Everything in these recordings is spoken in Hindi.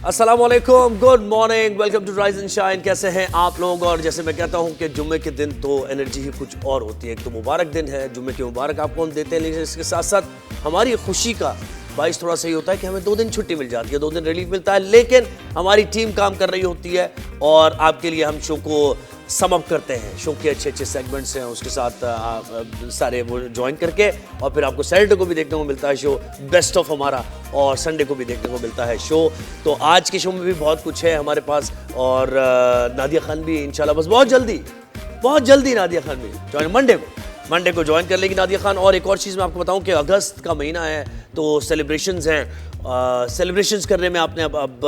अस्सलामुअलैकुम, good morning, welcome to rise and shine. कैसे हैं आप लोग? और जैसे मैं कहता हूं कि जुम्मे के दिन तो एनर्जी ही कुछ और होती है। एक तो मुबारक दिन है, जुम्मे के मुबारक आपको हम देते हैं, लेकिन इसके साथ साथ हमारी खुशी का बाइस थोड़ा सही होता है कि हमें 2 दिन छुट्टी मिल जाती है, 2 दिन रिलीफ मिलता है। लेकिन हमारी टीम काम कर रही होती है और आपके लिए हम शो को सम अप करते हैं। शो के अच्छे सेगमेंट्स हैं, उसके साथ सारे वो ज्वाइन करके, और फिर आपको सैटरडे को भी देखने को मिलता है शो बेस्ट ऑफ हमारा, और संडे को भी देखने को मिलता है शो। तो आज के शो में भी बहुत कुछ है हमारे पास, और नादिया खान भी इंशाल्लाह बस बहुत जल्दी नादिया खान भी ज्वाइन मंडे को ज्वाइन कर लेगी नादिया खान। और एक और चीज़ मैं आपको बताऊं कि अगस्त का महीना है तो सेलिब्रेशंस हैं। सेलिब्रेशंस करने में आपने अब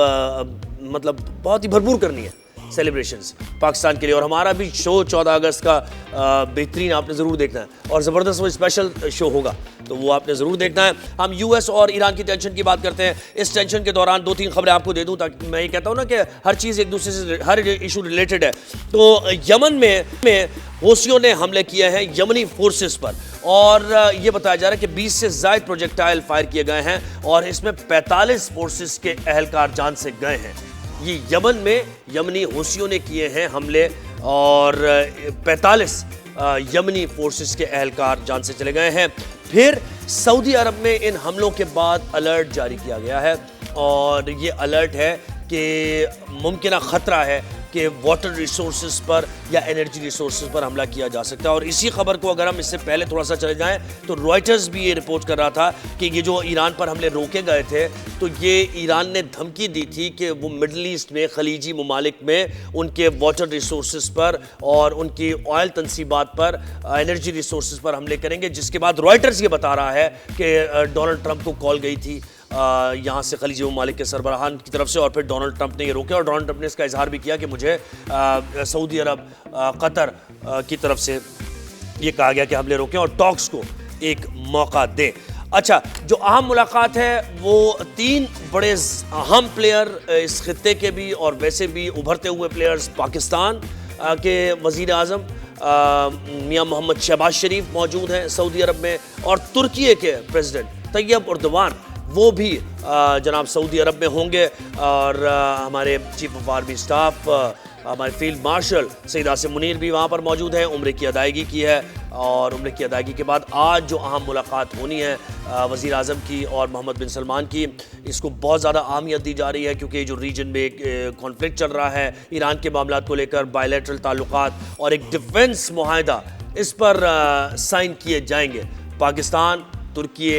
मतलब बहुत ही भरपूर करनी है सेलिब्रेशंस पाकिस्तान के लिए। और हमारा भी शो 14 अगस्त का बेहतरीन आपने ज़रूर देखना है, और ज़बरदस्त वो स्पेशल शो होगा, तो वो आपने ज़रूर देखना है। हम यूएस और ईरान की टेंशन की बात करते हैं। इस टेंशन के दौरान 2-3 खबरें आपको दे दूं, ताकि मैं ये कहता हूं ना कि हर चीज़ एक दूसरे से, हर इशू रिलेटेड है। तो यमन में हौसियों ने हमले किए हैं यमनी फोर्सेस पर, और ये बताया जा रहा है कि 20 से ज़ायद प्रोजेक्टाइल फायर किए गए हैं, और इसमें 45 फोर्सेस के अहलकार जान से गए हैं। ये यमन में यमनी हौसियों ने किए हैं हमले, और 45 यमनी फोर्सेस के अहलकार जान से चले गए हैं। फिर सऊदी अरब में इन हमलों के बाद अलर्ट जारी किया गया है, और ये अलर्ट है कि मुमकिन खतरा है कि वाटर रिसोर्सेज पर या एनर्जी रिसोर्सेज पर हमला किया जा सकता है। और इसी खबर को अगर हम इससे पहले थोड़ा सा चले जाएं तो रॉयटर्स भी ये रिपोर्ट कर रहा था कि ये जो ईरान पर हमले रोके गए थे, तो ये ईरान ने धमकी दी थी कि वो मिडल ईस्ट में, खलीजी ममालिक में उनके वाटर रिसोर्सेज पर और उनकी ऑयल तनसीबात पर, एनर्जी रिसोर्सेज पर हमले करेंगे। जिसके बाद रॉयटर्स ये बता रहा है कि डोनाल्ड ट्रंप को कॉल गई थी यहाँ से खलीजी ममालिक के सरबराहान की तरफ से, और फिर डोनाल्ड ट्रंप ने ये रोके, और डोनाल्ड ट्रंप ने इसका इजहार भी किया कि मुझे सऊदी अरब, कतर की तरफ से ये कहा गया कि हमले रोकें और टॉक्स को एक मौका दें। अच्छा, जो अहम मुलाकात है वो 3 बड़े अहम प्लेयर इस खित्ते के भी और वैसे भी उभरते हुए प्लेयर्स, पाकिस्तान के वज़ीर आज़म मियां मोहम्मद शहबाज शरीफ मौजूद हैं सऊदी अरब में, और तुर्की के प्रेसिडेंट तैयब एर्दोगान वो भी जनाब सऊदी अरब में होंगे। और हमारे चीफ ऑफ आर्मी स्टाफ, हमारे फील्ड मार्शल सईद आसिम मुनीर भी वहाँ पर मौजूद हैं। उम्रे की अदायगी की है, और उम्रे की अदायगी के बाद आज जो अहम मुलाकात होनी है वज़ीर आज़म की और मोहम्मद बिन सलमान की, इसको बहुत ज़्यादा अहमियत दी जा रही है, क्योंकि जो रीजन में एक कॉन्फ्लिक्ट चल रहा है ईरान के मामलात को लेकर, बायलैटरल ताल्लुकात और एक डिफेंस मुआहदा, इस पर साइन किए जाएंगे पाकिस्तान, तुर्की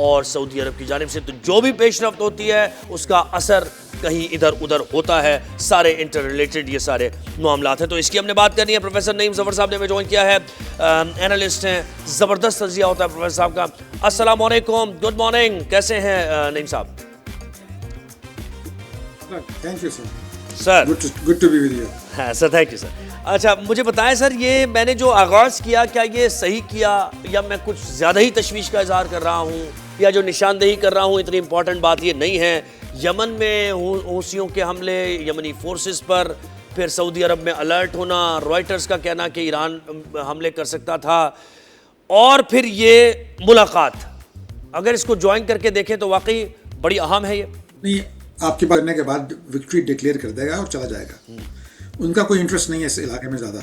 और सऊदी अरब की जानिब से। तो जो भी पेशरफ्त होती है उसका असर कहीं इधर उधर होता है। सारे इंटर रिलेटेड ये सारे मामलात हैं, तो इसकी हमने बात करनी है। प्रोफेसर नईम ज़फ़र साहब ने हमें ज्वाइन किया है, एनालिस्ट हैं, ज़बरदस्त तज़किया होता है प्रोफेसर साहब का। अस्सलाम वालेकुम, गुड मॉर्निंग, कैसे हैं नईम साहब? Thank you sir, good to be with you. हाँ सर, थैंक यू सर। अच्छा, मुझे बताएं सर, ये मैंने जो आगाज़ किया, क्या ये सही किया, या मैं कुछ ज़्यादा ही तशवीश का इजहार कर रहा हूँ, या जो निशानदेही कर रहा हूँ इतनी इंपॉर्टेंट बात ये नहीं है? यमन में हूसियों के हमले यमनी फोर्सेस पर, फिर सऊदी अरब में अलर्ट होना, रॉयटर्स का कहना कि ईरान हमले कर सकता था, और फिर ये मुलाकात, अगर इसको ज्वाइन करके देखें तो वाकई बड़ी अहम है। ये नहीं, आपकी बात करने के बाद विक्ट्री डिक्लेयर कर देगा और चला जाएगा। उनका कोई इंटरेस्ट नहीं है इस इलाके में ज़्यादा,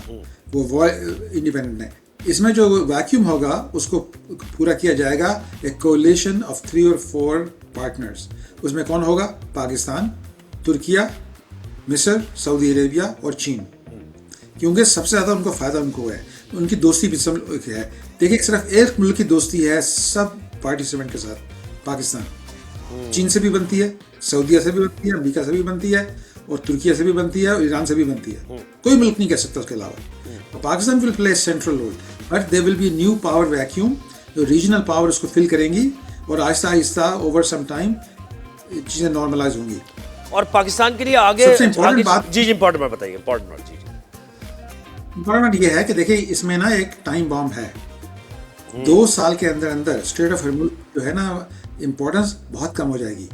वो इंडिपेंडेंट है। इसमें जो वैक्यूम होगा उसको पूरा किया जाएगा एक कोलिशन ऑफ 3 और 4 पार्टनर्स। उसमें कौन होगा? पाकिस्तान, तुर्किया, मिस्र, सऊदी अरेबिया और चीन, क्योंकि सबसे ज़्यादा उनको फ़ायदा उनको है। उनकी दोस्ती भी सब है। देखिए, सिर्फ एक मुल्क की दोस्ती है सब पार्टिसिपेंट के साथ, पाकिस्तान। चीन से भी बनती है, सऊदीया से भी बनती है, अमेरिका से भी बनती है, और तुर्किया से भी बनती है, और ईरान से भी बनती है। कोई मुल्क नहीं कर सकता उसके अलावा। Pakistan will play central role, but there will be new power vacuum, जो रीजनल पावर उसको फिल करेंगी, और आहिस्ता आहिस्ता ओवर सम टाइम चीज़ें नॉर्मलाइज होंगी। और पाकिस्तान के लिए आगे सबसे इम्पोर्टेंट बात, जी इंपॉर्टेंट बात बताइए। इम्पोर्टेंट ये है कि देखिए, इसमें ना एक टाइम बॉम्ब है। 2 साल के अंदर अंदर स्ट्रेट ऑफ हॉर्मुज़ जो है ना, इम्पोर्टेंस बहुत कम हो जाएगी,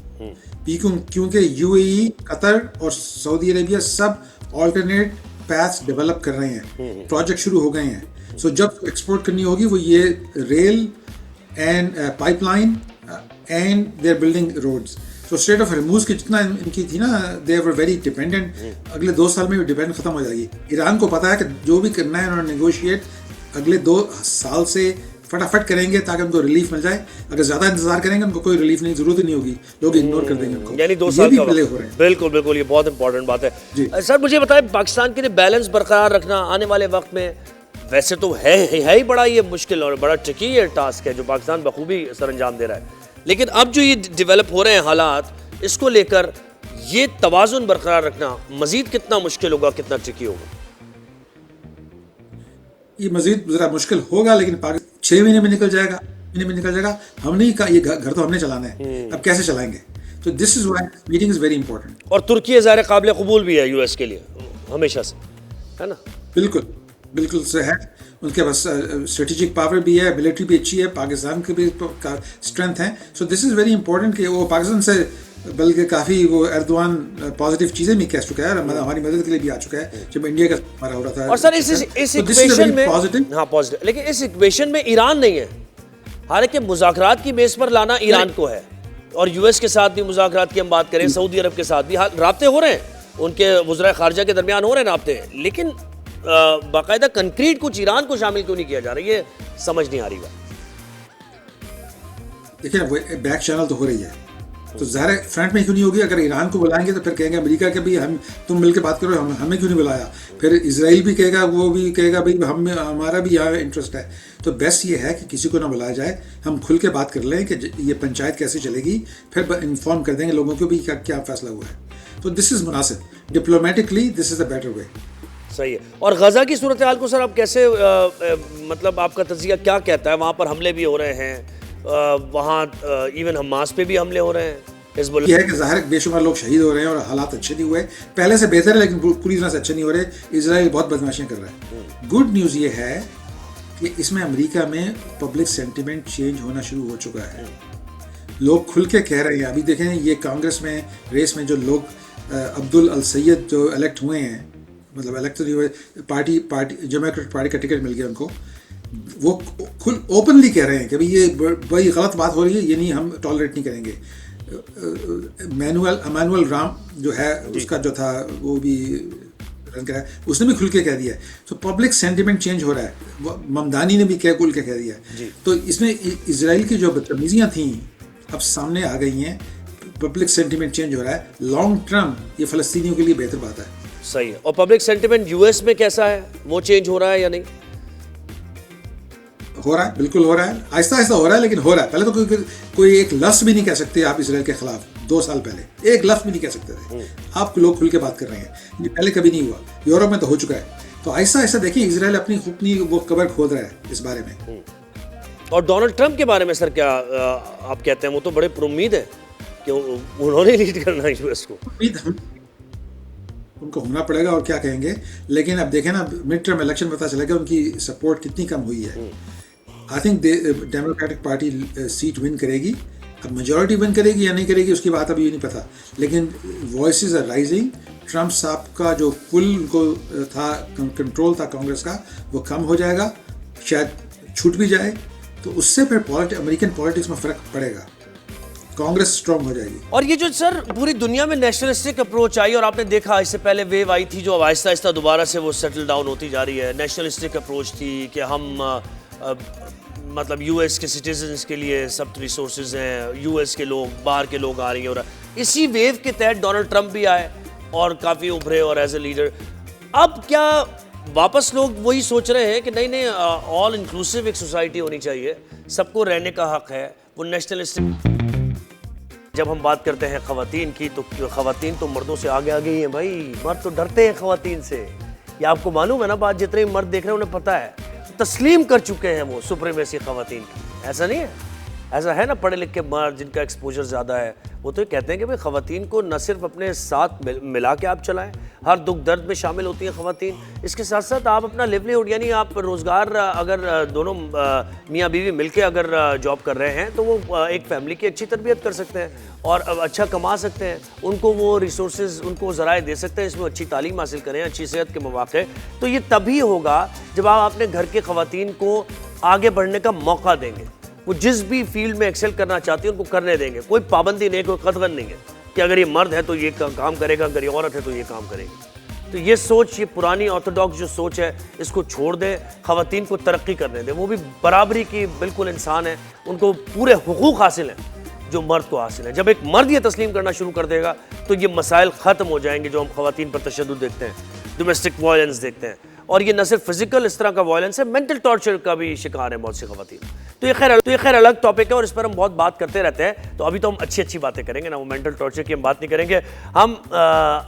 क्योंकि यूएई, कतर और सऊदी अरेबिया सब ऑल्टरनेट पैथ्स डेवलप कर रहे हैं, प्रोजेक्ट शुरू हो गए हैं। सो जब एक्सपोर्ट करनी होगी वो ये rail and pipeline, and they are building roads. तो स्टेट ऑफ हॉर्मुज की जितना इनकी थी ना, दे वर वेरी डिपेंडेंट, अगले 2 साल में भी डिपेंड खत्म हो जाएगी। ईरान को पता है कि जो भी करना है उन्होंने नेगोशिएट अगले 2 साल से फटाफट करेंगे ताकि उनको रिलीफ मिल जाए। अगर ज्यादा इंतजार करेंगे उनको कोई रिलीफ नहीं, जरूरत ही नहीं होगी, लोग इग्नोर कर देंगे उनको। यानी 2 साल भी का प्ले हो रहे हैं। बिल्कुल बिल्कुल, ये बहुत इंपॉर्टेंट बात जी। है। सर मुझे बताएं, पाकिस्तान के लिए बैलेंस बरकरार रखना आने वाले वक्त में वैसे तो है ही बड़ा ये मुश्किल और बड़ा ट्रिकी ये टास्क है जो पाकिस्तान बखूबी सर अंजाम दे रहा है, लेकिन अब जो ये डेवलप हो रहे हैं हालात, इसको लेकर ये तवाज़ुन बरकरार रखना मजीद कितना मुश्किल होगा, कितना ट्रिकी होगा? ये मजीद जरा मुश्किल होगा, लेकिन 6 महीने में निकल जाएगा, महीने में निकल जाएगा। हमने ही कहा ये घर तो हमने चलाना है, अब कैसे चलाएंगे? तो this is why meeting is very important. और तुर्की ज़ाहिर काबिल कबूल भी है यूएस के लिए हमेशा से, है ना? बिल्कुल बिल्कुल से है, उनके पास स्ट्रेटेजिक पावर भी है, मिलिट्री भी अच्छी है, पाकिस्तान की भी स्ट्रेंथ है। So this is very important कि वो पाकिस्तान से बल्कि काफ़ी वो एर्दोआन पॉजिटिव चीज़ें भी कह चुका है, हमारी मदद के लिए भी आ चुका है जब इंडिया का हमारा हो रहा था। और सर इस इक्वेशन में हाँ पॉजिटिव, लेकिन इस इक्वेशन में ईरान नहीं है। हालांकि मुज़ाकरात की बेस पर लाना ईरान को है, और यूएस के साथ भी मुज़ाकरात की हम बात करें, सऊदी अरब के साथ भी राब्ते हो रहे हैं, उनके वज़राए ख़ारजा के दरमियान हो रहे हैं राब्ते, लेकिन बाकायदा कंक्रीट कुछ ईरान को शामिल क्यों नहीं किया जा रहा, ये समझ नहीं आ रही बात। देखिए वो बैक चैनल तो हो रही है, तो ज़ाहिर है फ्रंट में क्यों नहीं होगी? अगर ईरान को बुलाएंगे तो फिर कहेंगे अमेरिका के भी हम तुम मिलकर बात करो, हमें क्यों नहीं बुलाया? फिर इजराइल भी कहेगा, वो भी कहेगा भाई हमारा भी यहाँ इंटरेस्ट है। तो बेस्ट ये है कि किसी को ना बुलाया जाए, हम खुल के बात कर लें कि ये पंचायत कैसे चलेगी, फिर इन्फॉर्म कर देंगे लोगों को भी क्या फैसला हुआ है। तो दिस इज़ मुनासिब, diplomatically this is the better way. सही है। और गजा की सूरत हाल को सर आप कैसे मतलब आपका तज़किया क्या कहता है? वहाँ पर हमले भी हो रहे हैं, वहाँ इवन हमास पे भी हमले हो रहे हैं, हिज़्बुल्लाह। यह है कि ज़ाहिर बेशुमार लोग शहीद हो रहे हैं और हालात अच्छे नहीं हुए, पहले से बेहतर है लेकिन पूरी तरह से अच्छे नहीं हो रहे। इजराइल बहुत बदमाशियाँ कर रहा है। गुड न्यूज़ ये है कि इसमें अमेरिका में पब्लिक सेंटिमेंट चेंज होना शुरू हो चुका है। लोग खुल के कह रहे हैं। अभी देखें ये कांग्रेस में रेस में जो लोग अब्दुल अल सैयद जो इलेक्ट हुए हैं, मतलब इलेक्ट हुए, पार्टी डेमोक्रेटिक पार्टी का टिकट मिल गया उनको, वो खुल ओपनली कह रहे हैं कि भाई ये बड़ी गलत बात हो रही है, ये नहीं, हम टॉलरेट नहीं करेंगे। अमानुअल राम जो है उसका जो था वो भी रन करा, उसने भी खुल के कह दिया है। तो पब्लिक सेंटिमेंट चेंज हो रहा है, ममदानी ने भी खुल के कह दिया है। तो इसमें इजराइल की जो बदतमीजियाँ थी अब सामने आ गई हैं, पब्लिक सेंटिमेंट चेंज हो रहा है। लॉन्ग टर्म ये फ़लस्तीनियों के लिए बेहतर बात है। सही है। और पब्लिक सेंटिमेंट यूएस में कैसा है, वो चेंज हो रहा है या नहीं? हो रहा है, बिल्कुल हो रहा है, आहिस्ता आहिस्ता हो रहा है, लेकिन हो रहा है। पहले तो कोई एक लफ्ज़ भी नहीं कह सकते आप इसराइल के खिलाफ, 2 साल पहले एक लफ्ज़ भी नहीं कह सकते थे। आप लोग खुल के बात कर रहे हैं, ये पहले कभी नहीं हुआ। यूरोप में तो हो चुका है। तो आहिस्ता आहिस्ता देखिए इजराइल अपनी वो कबर खोद रहा है इस बारे में। और डोनाल्ड ट्रंप के बारे में सर क्या आप कहते हैं? वो तो बड़े पुरुम्मीद है कि उन्होंने लीड करना है यूएस को। उनको होना पड़ेगा, और क्या कहेंगे। लेकिन अब देखें ना, मिड टर्म इलेक्शन पता चलेगा उनकी सपोर्ट कितनी कम हुई है। I think democratic party seat win करेगी। अब मेजॉरिटी विन करेगी या नहीं करेगी उसकी बात अभी नहीं पता, लेकिन वॉइसेस आर राइजिंग। ट्रंप साहब का जो फुल को था कंट्रोल था कांग्रेस का, वो कम हो जाएगा, शायद छूट भी जाए। तो उससे फिर अमेरिकन पॉलिटिक्स में फ़र्क पड़ेगा, कांग्रेस स्ट्रांग हो जाएगी। और ये जो सर पूरी दुनिया में नेशनलिस्टिक अप्रोच आई, और आपने देखा इससे पहले वेव आई थी जो अब आहिस्ता आहिस्ता दोबारा से वो सेटल डाउन होती जा रही है। नेशनलिस्टिक अप्रोच थी कि हम मतलब यूएस के सिटीजन्स के लिए सब रिसोर्सेज हैं, यूएस के लोग, बाहर के लोग आ रही हैं। और इसी वेव के तहत डोनाल्ड ट्रंप भी आए और काफ़ी उभरे और एज ए लीडर। अब क्या वापस लोग वही सोच रहे हैं कि नहीं ऑल इंक्लूसिव एक सोसाइटी होनी चाहिए, सबको रहने का हक है, वो नेशनलिस्टिक। जब हम बात करते हैं ख़वातीन की, तो ख़वातीन तो मर्दों से आगे आगे ही हैं भाई। मर्द तो डरते हैं ख़वातीन से, ये आपको मालूम है ना बात? जितने मर्द देख रहे हैं उन्हें पता है, तस्लीम कर चुके हैं वो सुप्रीमेसी ख़वातीन की। ऐसा नहीं है, ऐसा है ना, पढ़े लिखे मर्द जिनका एक्सपोजर ज़्यादा है, वो तो कहते हैं कि भाई ख़वातीन को न सिर्फ अपने साथ मिला के आप चलाएं, हर दुख दर्द में शामिल होती हैं ख़वातीन। इसके साथ साथ आप अपना लिवलीहुड यानी आप रोज़गार, अगर दोनों मियाँ बीवी मिलके अगर जॉब कर रहे हैं तो वो एक फैमिली की अच्छी तरबियत कर सकते हैं और अच्छा कमा सकते हैं। उनको वो रिसोर्सेज, उनको ज़राए दे सकते हैं, इसमें अच्छी तालीम हासिल करें, अच्छी सेहत के मौक़े। तो ये तभी होगा जब आप अपने घर के ख़वातीन को आगे बढ़ने का मौका देंगे। वो जिस भी फील्ड में एक्सेल करना चाहती है उनको करने देंगे, कोई पाबंदी नहीं, कोई कतगन नहीं है कि अगर ये मर्द है तो ये काम करेगा, अगर ये औरत है तो ये काम करेगी। तो ये सोच, ये पुरानी ऑर्थोडॉक्स जो सोच है, इसको छोड़ दें, ख़वातीन को तरक्की करने दें। वो भी बराबरी की बिल्कुल इंसान है, उनको पूरे हुकूक हासिल हैं जो मर्द को हासिल है। जब एक मर्द ये तस्लीम करना शुरू कर देगा तो ये मसाइल ख़त्म हो जाएंगे जो हम ख़वातीन पर तशद्दुद देखते हैं, डोमेस्टिक वायलेंस देखते हैं। और ये न सिर्फ फिजिकल इस तरह का वायलेंस है, मेंटल टॉर्चर का भी शिकार है बहुत सी ख़वातीन। तो ये खैर अलग टॉपिक है और इस पर हम बहुत बात करते रहते हैं। तो अभी तो हम अच्छी बातें करेंगे ना, वो मेंटल टॉर्चर की हम बात नहीं करेंगे। हम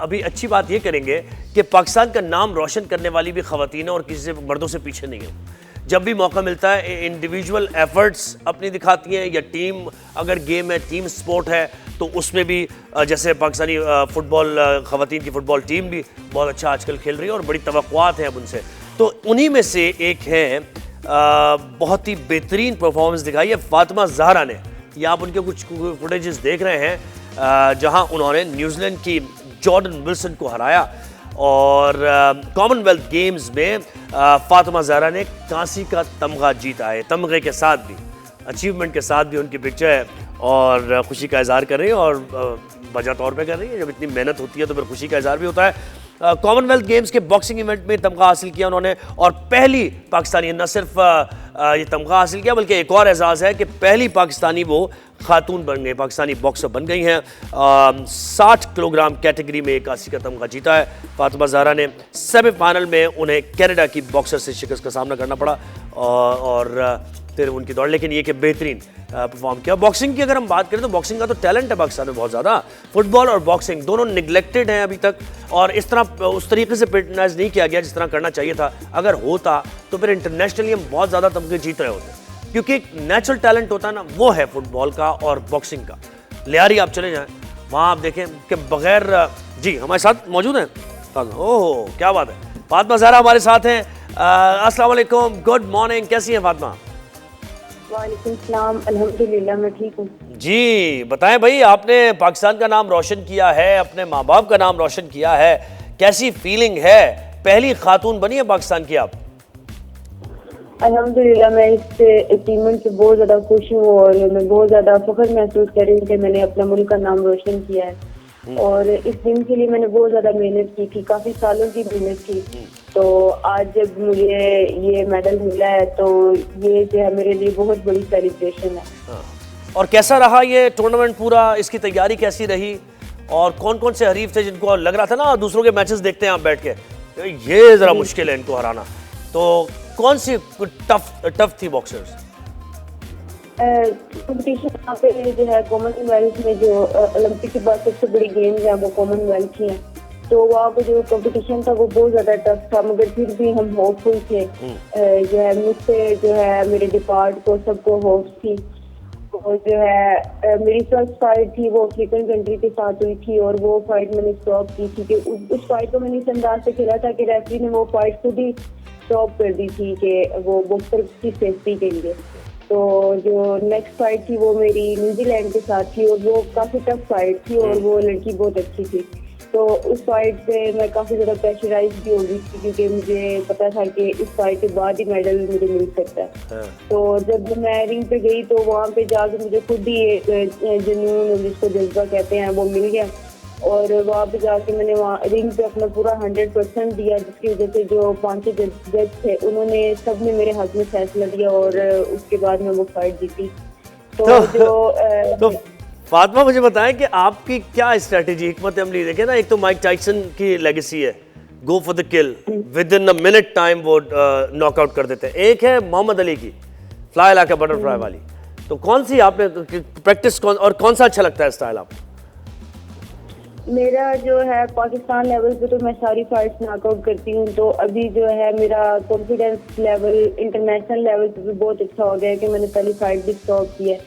अभी अच्छी बात ये करेंगे कि पाकिस्तान का नाम रोशन करने वाली भी ख़वातीन है और किसी से मर्दों से पीछे नहीं है। जब भी मौका मिलता है इंडिविजुअल एफर्ट्स अपनी दिखाती हैं, या टीम अगर गेम है, टीम स्पोर्ट है, तो उसमें भी जैसे पाकिस्तानी फ़ुटबॉल ख़वातीन की फ़ुटबॉल टीम भी बहुत अच्छा आजकल खेल रही है और बड़ी तवक्कुआत हैं अब उनसे। तो उन्हीं में से एक है बहुत ही बेहतरीन परफॉर्मेंस दिखाई है फातिमा ज़हरा ने। ये आप उनके कुछ फुटेजेस देख रहे हैं जहां उन्होंने न्यूजीलैंड की जॉर्डन विल्सन को हराया और कॉमनवेल्थ गेम्स में फातिमा ज़हरा ने कांसी का तमगा जीता है। तमगे के साथ भी, अचीवमेंट के साथ भी उनकी पिक्चर है और खुशी का इजहार कर रही है और वजह तौर पे कर रही है। जब इतनी मेहनत होती है तो फिर खुशी का इजहार भी होता है। कॉमनवेल्थ गेम्स के बॉक्सिंग इवेंट में तमगा हासिल किया उन्होंने और पहली पाकिस्तानी, न सिर्फ ये तमगा हासिल किया बल्कि एक और एजाज़ है कि पहली पाकिस्तानी वो खातून बन गई, पाकिस्तानी बॉक्सर बन गई हैं। 60 किलोग्राम कैटेगरी में 81 का तमगा जीता है फातिमा ज़हरा ने। सेमीफाइनल में उन्हें कनाडा की बॉक्सर से शिकस्त का सामना करना पड़ा और फिर उनकी दौड़, लेकिन ये कि बेहतरीन परफॉर्म किया। बॉक्सिंग की अगर हम बात करें तो बॉक्सिंग का तो टैलेंट है पाकिस्तान में बहुत ज़्यादा। फुटबॉल और बॉक्सिंग दोनों निगलेक्टेड हैं अभी तक और इस तरह उस तरीके से पेट्रोनाइज नहीं किया गया जिस तरह करना चाहिए था। अगर होता तो फिर इंटरनेशनली हम बहुत ज़्यादा तमगे जीत रहे होते, क्योंकि एक नेचुरल टैलेंट होता है ना, वो है फुटबॉल का और बॉक्सिंग का। लियारी आप चले जाएँ, वहाँ आप देखें कि बगैर जी हमारे साथ मौजूद हैं। ओह क्या बात है, फातिमा ज़हरा हमारे साथ हैं। अस्सलाम वालेकुम, गुड मॉर्निंग, कैसी हैं फातिमा? वालेकुम सलाम, अल्हम्दुलिल्लाह मैं ठीक हूँ। जी बताएं भाई, आपने पाकिस्तान का नाम रोशन किया है, अपने माँ बाप का नाम रोशन किया है, कैसी फीलिंग है? पहली खातून बनी है पाकिस्तान की आप? अल्हम्दुलिल्लाह मैं इस अचीवमेंट से बहुत ज़्यादा खुश हूँ और मैं बहुत ज़्यादा फख्र महसूस कर रही हूँ कि मैंने अपना मुल्क का नाम रोशन किया है। और इस दिन के लिए मैंने बहुत ज़्यादा मेहनत की थी, काफ़ी सालों की मेहनत की। तो आज जब मुझे ये मेडल मिला है तो ये जो है मेरे लिए बहुत बड़ी सेलिब्रेशन है। और कैसा रहा ये टूर्नामेंट पूरा, इसकी तैयारी कैसी रही और कौन कौन से हरीफ थे जिनको लग रहा था ना, दूसरों के मैचेस देखते हैं आप बैठ के, ये ज़रा मुश्किल है इनको हराना, तो कौन सी टफ थी बॉक्सर्स? कंपटीशन यहाँ पे जो है कॉमनवेल्थ में, जो ओलंपिक के बाद सबसे बड़ी गेम्स है वो कॉमनवेल्थ की है, तो वहाँ पे जो कंपटीशन था वो बहुत ज्यादा टफ था, मगर फिर भी हम होपफुल थे। जो है मुझसे जो है मेरे डिपार्ट को सबको होप्स थी। और जो है मेरी फर्स्ट फाइट थी वो अफ्रीकन कंट्री के साथ हुई थी और वो फाइट मैंने स्टॉप की थी कि उस फाइट को मैंने इस अंदाज से खेला था कि रेफरी ने वो फाइट खुद ही स्टॉप कर दी थी कि वो बॉक्सर की सेफ्टी के लिए। तो जो नेक्स्ट फाइट थी वो मेरी न्यूजीलैंड के साथ थी और वो काफ़ी टफ फाइट थी और वो लड़की बहुत अच्छी थी। तो उस फाइट से मैं काफ़ी ज़्यादा प्रेशराइज भी हो गई थी क्योंकि मुझे पता था कि इस फाइट के बाद ही मेडल मुझे मिल सकता है। तो जब मैं रिंग पे गई तो वहाँ पे जाके मुझे खुद ही एक जुनून, जिसको जज्बा कहते हैं, वो मिल गया और वहाँ पे जाके मैंने वहाँ रिंग पे अपना पूरा 100% दिया, जिसकी वजह से जो 5 जज थे उन्होंने सब ने मेरे हाथ में फैसला दिया और उसके बाद मैं वो फाइट जीती। तो फातिमा मुझे बताएं कि आपकी क्या स्ट्रेटेजी, हिकमत अमली? देखें ना, एक तो माइक टाइसन की लेगेसी है, go for the kill, with in a minute time वो नॉकआउट कर देते हैं। एक है मोहम्मद अली की फ्लाई लाइक अ बटरफ्लाई वाली, तो कौन सी आपने प्रैक्टिस और कौन सा अच्छा लगता है स्टाइल आपको? मेरा जो है पाकिस्तान लेवल पे तो मैं सारी फाइट्स नॉकआउट करती हूँ, तो अभी जो है मेरा कॉन्फिडेंस लेवल इंटरनेशनल लेवल पे भी बहुत अच्छा हो गया है कि मैंने पहली फाइट भी स्टॉप की है।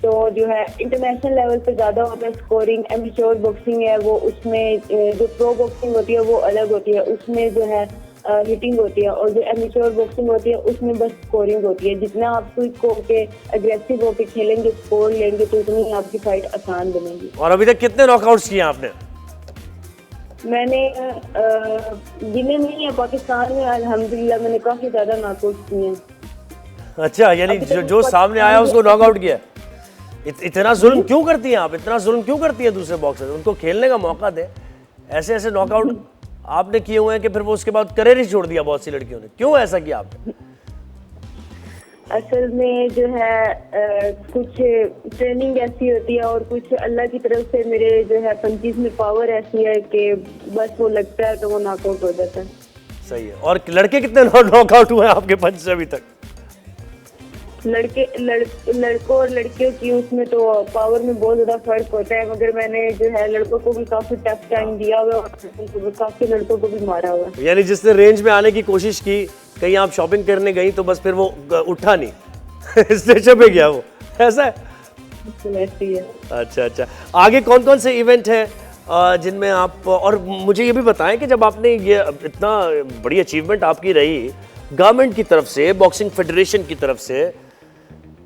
तो जो है इंटरनेशनल लेवल पे ज़्यादा होता है स्कोरिंग। एमेच्योर बॉक्सिंग है वो, उसमें जो प्रो बॉक्सिंग होती है वो अलग होती है, उसमें जो है हिटिंग होती है, और जो एमेच्योर बॉक्सिंग होती है उसमें बस स्कोरिंग होती है। जितना आप क्विक होके अग्रेसिव होके खेलेंगे, स्कोर लेंगे, तो उतनी ही आपकी फाइट आसान बनेगी। और अभी तक कितने नॉकआउट्स किए आपने? मैंने गिने नहीं है, पाकिस्तान में अल्हम्दुलिल्लाह मैंने काफ़ी ज़्यादा नॉकआउट किए हैं। अच्छा, यानी जो सामने आया उसको नॉकआउट किया। इतना जुल्म क्यों करती हैं आप, इतना जुल्म क्यों करती हैं दूसरे बॉक्सर? उनको खेलने का मौका दें। ऐसे ऐसे नॉकआउट आपने किए हुए हैं कि फिर वो उसके बाद करियर ही छोड़ दिया बहुत सी लड़कियों ने। क्यों ऐसा किया आपने? असल में जो है कुछ ट्रेनिंग ऐसी होती है और कुछ अल्लाह की तरफ से मेरे जो है पंचीज में पावर ऐसी है कि बस वो लगता है तो वो नॉकआउट हो जाता है। सही है। और लड़के कितने नॉकआउट हुए हैं आपके पंच से अभी तक? लड़कों और लड़कियों की उसमें तो पावर में बहुत ज्यादा फर्क होता है, मगर मैंने जो है लड़कों को भी काफी टफ टाइम दिया हुआ है और काफी लड़कों को भी मारा हुआ है। यानी जिसने रेंज में आने की कोशिश की, कहीं आप शॉपिंग करने गई तो बस फिर वो उठा नहीं स्टेशन पे गया वो, ऐसा है? ऐसी है। अच्छा अच्छा, आगे कौन कौन से इवेंट हैं जिनमें आप, और मुझे ये भी बताएं कि जब आपने ये इतना बड़ी अचीवमेंट आपकी रही, गवर्नमेंट की तरफ से, बॉक्सिंग फेडरेशन की तरफ से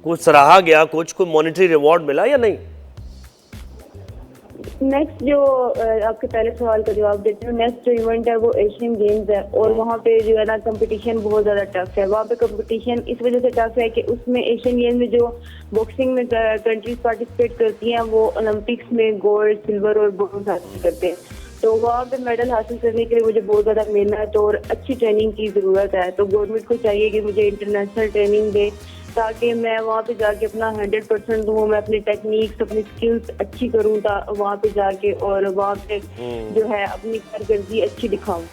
कुछ सराहा गया, कुछ कोई मॉनेटरी रिवॉर्ड मिला या नहीं? नेक्स्ट जो आपके पहले सवाल का जवाब देती हूँ, नेक्स्ट जो इवेंट है वो एशियन गेम्स है और वहाँ पे जो है ना कंपटीशन बहुत ज़्यादा टफ है। वहाँ पे कंपटीशन इस वजह से टफ है कि उसमें एशियन गेम्स में जो बॉक्सिंग में कंट्रीज पार्टिसिपेट करती हैं वो ओलंपिक्स में गोल्ड, सिल्वर और ब्रोंज हासिल करते हैं। तो वहाँ पे मेडल हासिल करने के लिए मुझे बहुत ज़्यादा मेहनत और अच्छी ट्रेनिंग की ज़रूरत है। तो गवर्नमेंट को चाहिए कि मुझे इंटरनेशनल ट्रेनिंग दे ताकि मैं वहाँ पे जाके अपना 100% दूँ, मैं अपनी टेक्निक्स, अपनी स्किल्स अच्छी करूँ वहाँ पे जाके, और वहाँ पे जो है अपनी कारकर्दगी अच्छी दिखाऊँ।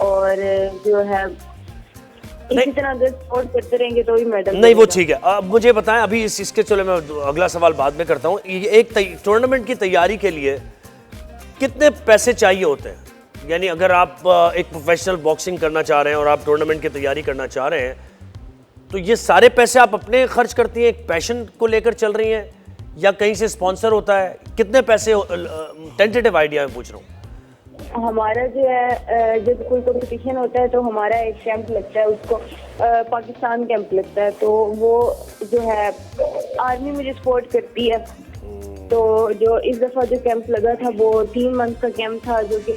और जो है इसी तरह अगर स्पोर्ट करते रहेंगे तो ही मेडल नहीं, वो ठीक है। अब मुझे बताएं, अभी इसके चलो मैं अगला सवाल बाद में करता हूँ। एक टूर्नामेंट की तैयारी के लिए कितने पैसे चाहिए होते हैं? यानी अगर आप एक प्रोफेशनल बॉक्सिंग करना चाह रहे हैं और आप टूर्नामेंट की तैयारी करना चाह रहे हैं, तो ये सारे पैसे आप अपने खर्च करती हैं, एक पैशन को लेकर चल रही हैं, या कहीं से स्पॉन्सर होता है? कितने पैसे, टेंटेटिव आइडिया में पूछ रहा हूँ। हमारा जो है जब कोई कंपटीशन होता है तो हमारा एक कैंप लगता है, उसको पाकिस्तान कैंप लगता है, तो वो जो है आर्मी मुझे सपोर्ट करती है। तो जो इस दफ़ा जो कैंप लगा था वो 3 मंथ का कैंप था, जो कि